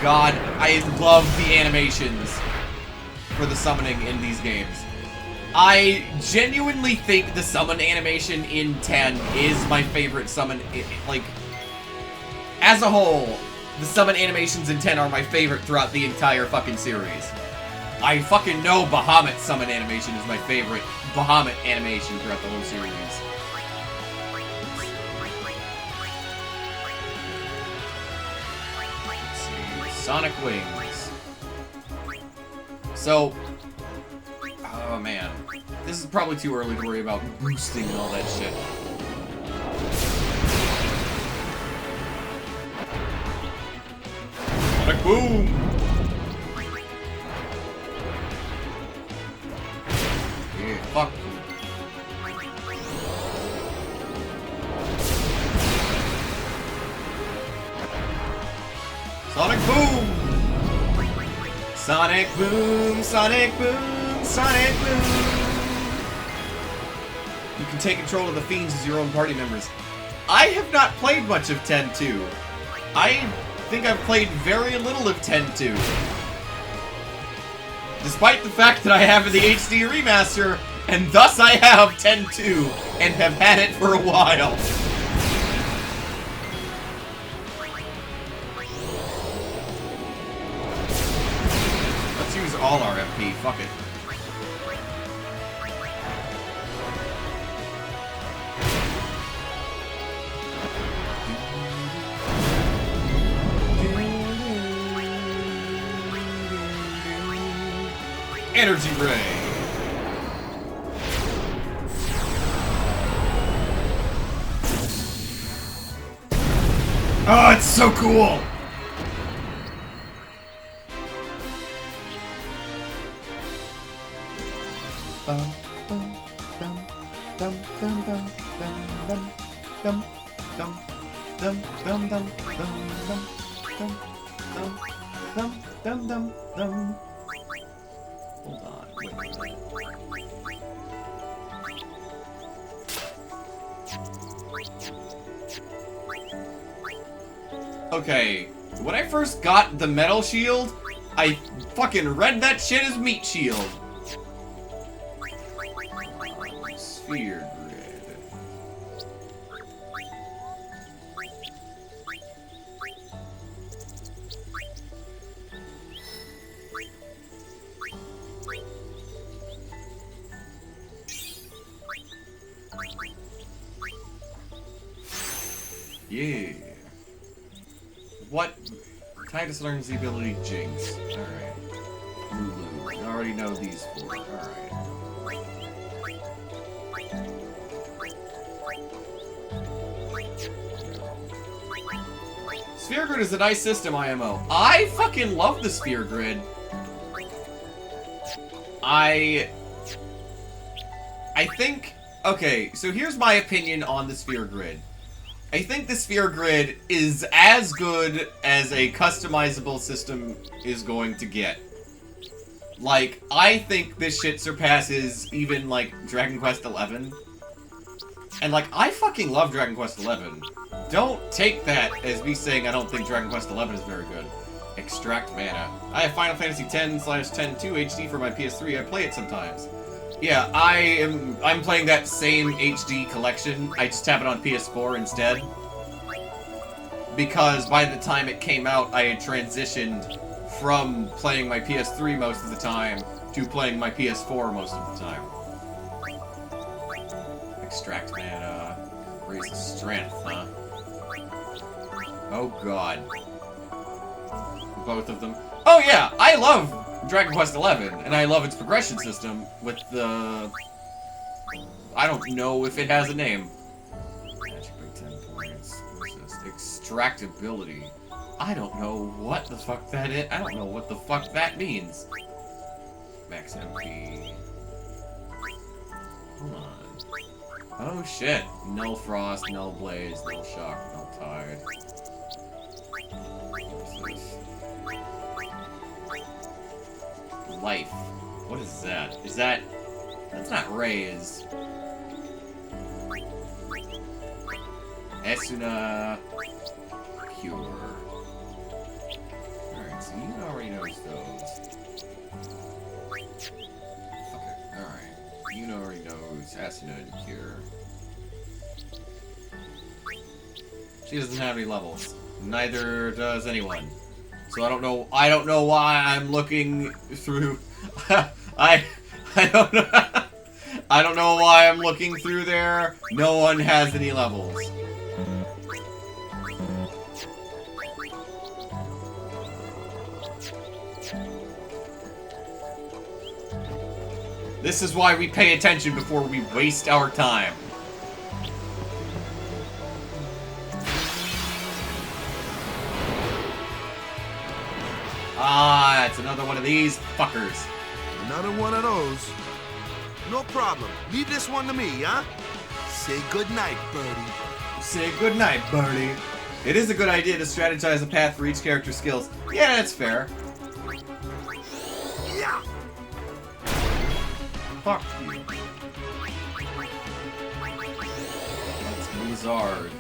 God, I love the animations for the summoning in these games. I genuinely think the summon animation in 10 is my favorite summon. Like, as a whole, the summon animations in 10 are my favorite throughout the entire fucking series. I fucking know Bahamut's summon animation is my favorite Bahamut animation throughout the whole series. Sonic Wings. So, oh man, this is probably too early to worry about boosting and all that shit. Sonic Boom! fuck? Sonic boom! Sonic boom, Sonic boom, Sonic boom! You can take control of the fiends as your own party members. I have not played much of 10-2. I think I've played very little of 10-2. Despite the fact that I have the HD remaster, and thus I have 10-2, and have had it for a while. Let's use all our FP, fuck it. Energy Ray! Oh, it's so cool! Hold on, wait. Okay, when I first got the metal shield, I fucking read that shit as meat shield. Sphere grid. Yeah. What? Titus learns the ability Jinx. Alright. Lulu. We already know these four. Alright. Sphere Grid is a nice system, IMO. I fucking love the Sphere Grid. I think... Okay, so here's my opinion on the Sphere Grid. I think the Sphere Grid is as good as a customizable system is going to get. Like, I think this shit surpasses even, like, Dragon Quest XI. And, like, I fucking love Dragon Quest XI. Don't take that as me saying I don't think Dragon Quest XI is very good. Extract mana. I have Final Fantasy X/10-2 HD for my PS3. I play it sometimes. Yeah, I'm playing that same HD collection. I just have it on PS4 instead. Because by the time it came out, I had transitioned from playing my PS3 most of the time to playing my PS4 most of the time. Extract mana. Raise the strength, huh? Oh god. Both of them. Oh yeah, I love Dragon Quest XI, and I love its progression system with the... I don't know if it has a name. Magic by 10 points. Extractability. I don't know what the fuck that is. I don't know what the fuck that means. Max MP. Hold on. Oh shit. Null Frost, Null Blaze, Null Shock, Null Tide. What is this? Life. What is that? Is that... That's not raise. Esuna... Cure. Alright, so you already knows those. Okay, alright. You already knows Esuna and Cure. She doesn't have any levels. Neither does anyone. So I don't know why I'm looking through I don't know I don't know why I'm looking through there. No one has any levels. This is why we pay attention before we waste our time. Ah, it's another one of these fuckers. Another one of those. No problem. Leave this one to me, huh? Say goodnight, Birdie. Say goodnight, Birdie. It is a good idea to strategize a path for each character's skills. Yeah, that's fair. Yeah. Fuck you. That's Blizzard.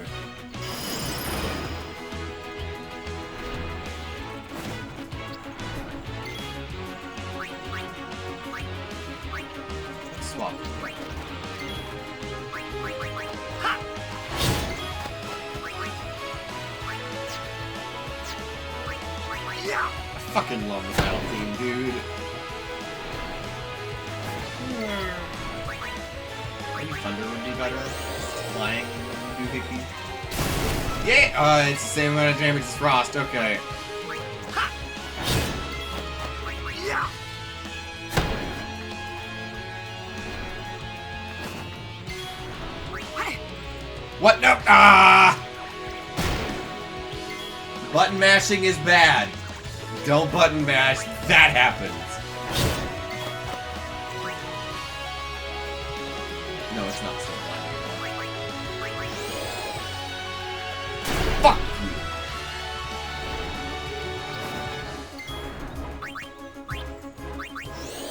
Let's swap. Yeah. I fucking love the battle theme, dude. Maybe Thunder would be better. Flying doohickey. Yeah! It's the same amount of damage as Frost, okay. Yeah. What? No! Ah! Button mashing is bad. Don't button mash. That happens. No, it's not so bad. Fuck you.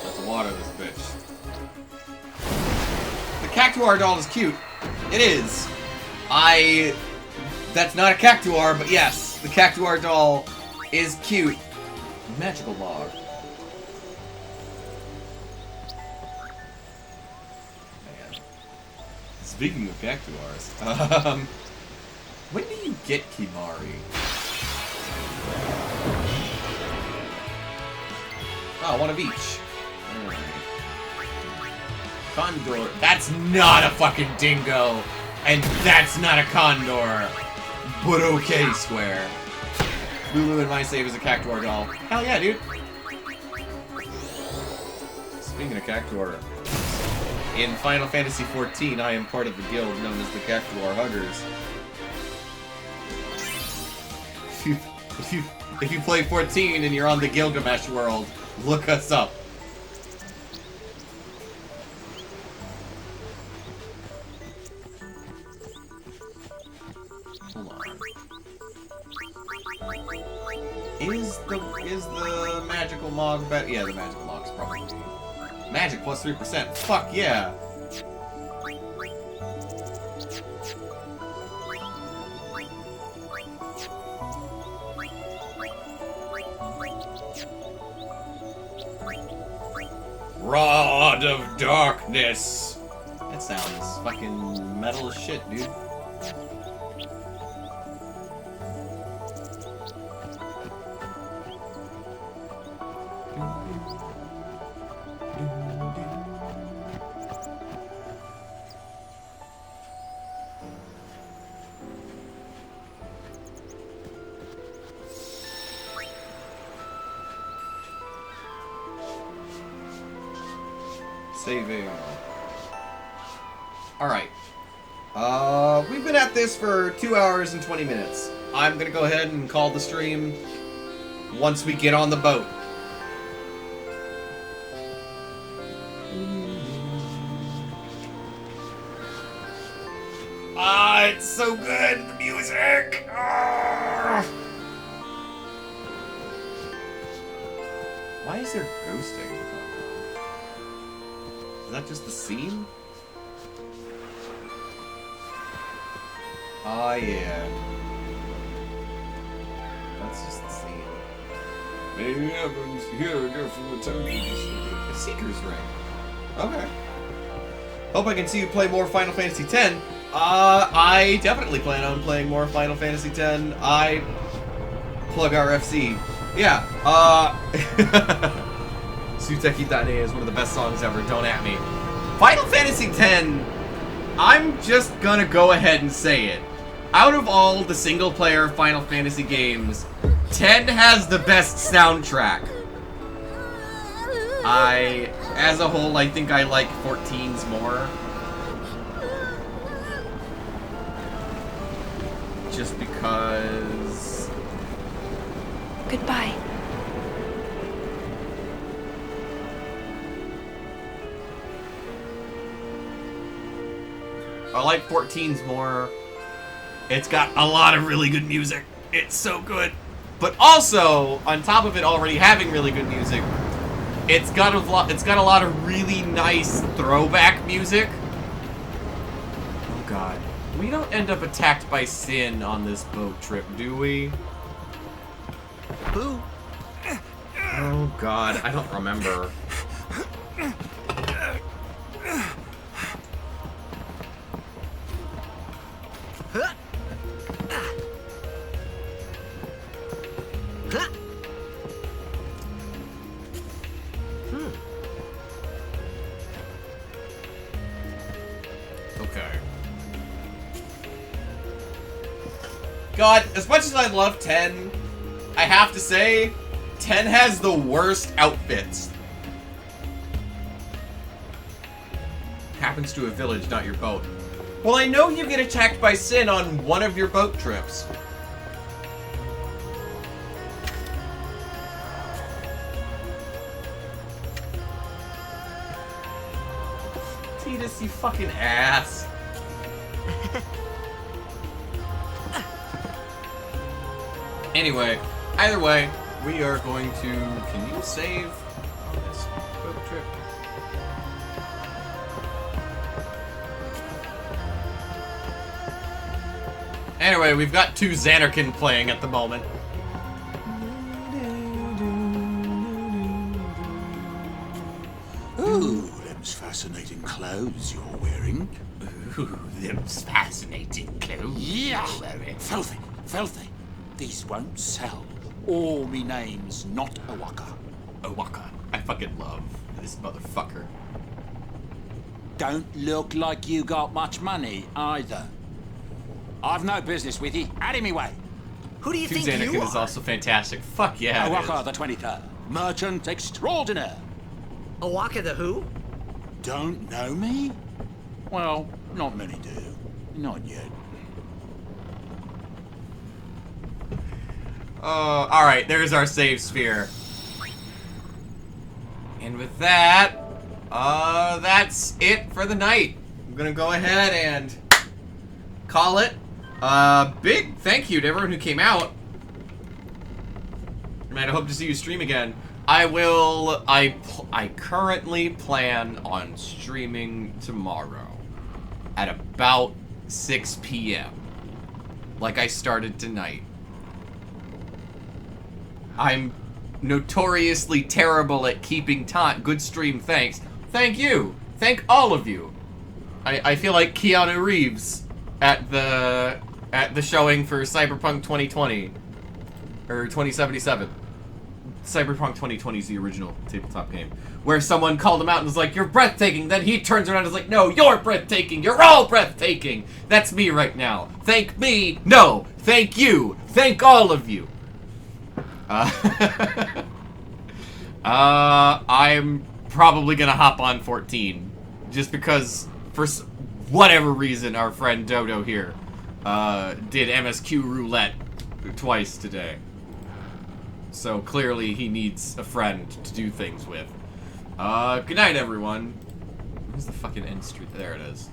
Let's water this bitch. The Cactuar doll is cute. It is. That's not a Cactuar, but yes, the Cactuar doll is cute. Magical log. Man. Speaking of Cactuars, when do you get Kimari? Oh, one of each. Alright. Condor. That's not a fucking dingo! And that's not a condor! But okay, Square. Lulu in my save is a Cactuar doll. Hell yeah, dude! Speaking of Cactuar, in Final Fantasy XIV, I am part of the guild known as the Cactuar Huggers. If you play 14 and you're on the Gilgamesh world, look us up. Hold on. Is the magical mog better? Yeah, the magical mog's probably magic plus 3%. Fuck yeah! Rod of Darkness! That sounds fucking metal as shit, dude. Saving. Alright. We've been at this for 2 hours and 20 minutes. I'm gonna go ahead and call the stream once we get on the boat. Ah, it's so good, the music! Ah. Why is there ghosting? Is that just the scene? Ah, yeah. That's just the scene. Maybe happens here again from the temple. A Seeker's Ring. Okay. Hope I can see you play more Final Fantasy X. I definitely plan on playing more Final Fantasy X. I plug RFC. Yeah, Sutekitane is one of the best songs ever, don't at me. Final Fantasy X, I'm just gonna go ahead and say it. Out of all the single-player Final Fantasy games, 10 has the best soundtrack. As a whole, I think I like 14's more. Just because... Goodbye. I like 14's more. It's got a lot of really good music. It's so good. But also, on top of it already having really good music, it's got a lot of really nice throwback music. Oh god. We don't end up attacked by Sin on this boat trip, do we? Who? Oh god, I don't remember. Okay. God, as much as I love 10, I have to say, 10 has the worst outfits. Happens to a village, not your boat. Well, I know you get attacked by Sin on one of your boat trips. Titus, you fucking ass. Anyway, either way, we are going to... Can you save on this boat trip? Anyway, we've got 2 Xanarkin playing at the moment. Ooh, them's fascinating clothes you're wearing. Ooh, them's fascinating clothes Yeah, you're wearing. filthy, filthy. These won't sell. All me name's not Owaka. Owaka. I fucking love this motherfucker. Don't look like you got much money, either. I've no business with you. Out of me way. Who do you 2 think Xanarkin you is are? also fantastic. Fuck yeah, it Owaka is. the 23rd. Merchant extraordinaire. Owaka the who? Don't know me? Well, not many do. Not yet. Alright, there's our save sphere. And with that, that's it for the night. I'm gonna go ahead and call it. Big thank you to everyone who came out. And I hope to see you stream again. I currently plan on streaming tomorrow at about 6 p.m. like I started tonight. I'm notoriously terrible at keeping time. Good stream, thanks. Thank you. Thank all of you. I feel like Keanu Reeves at the showing for Cyberpunk 2020 or 2077. Cyberpunk 2020 is the original tabletop game, where someone called him out and was like, "You're breathtaking." Then he turns around and is like, "No, you're breathtaking. You're all breathtaking." That's me right now. Thank me. No, thank you. Thank all of you. I'm probably gonna hop on 14, just because for whatever reason our friend Dodo here did MSQ roulette twice today. So clearly he needs a friend to do things with. Good night, everyone. Where's the fucking end street? There it is.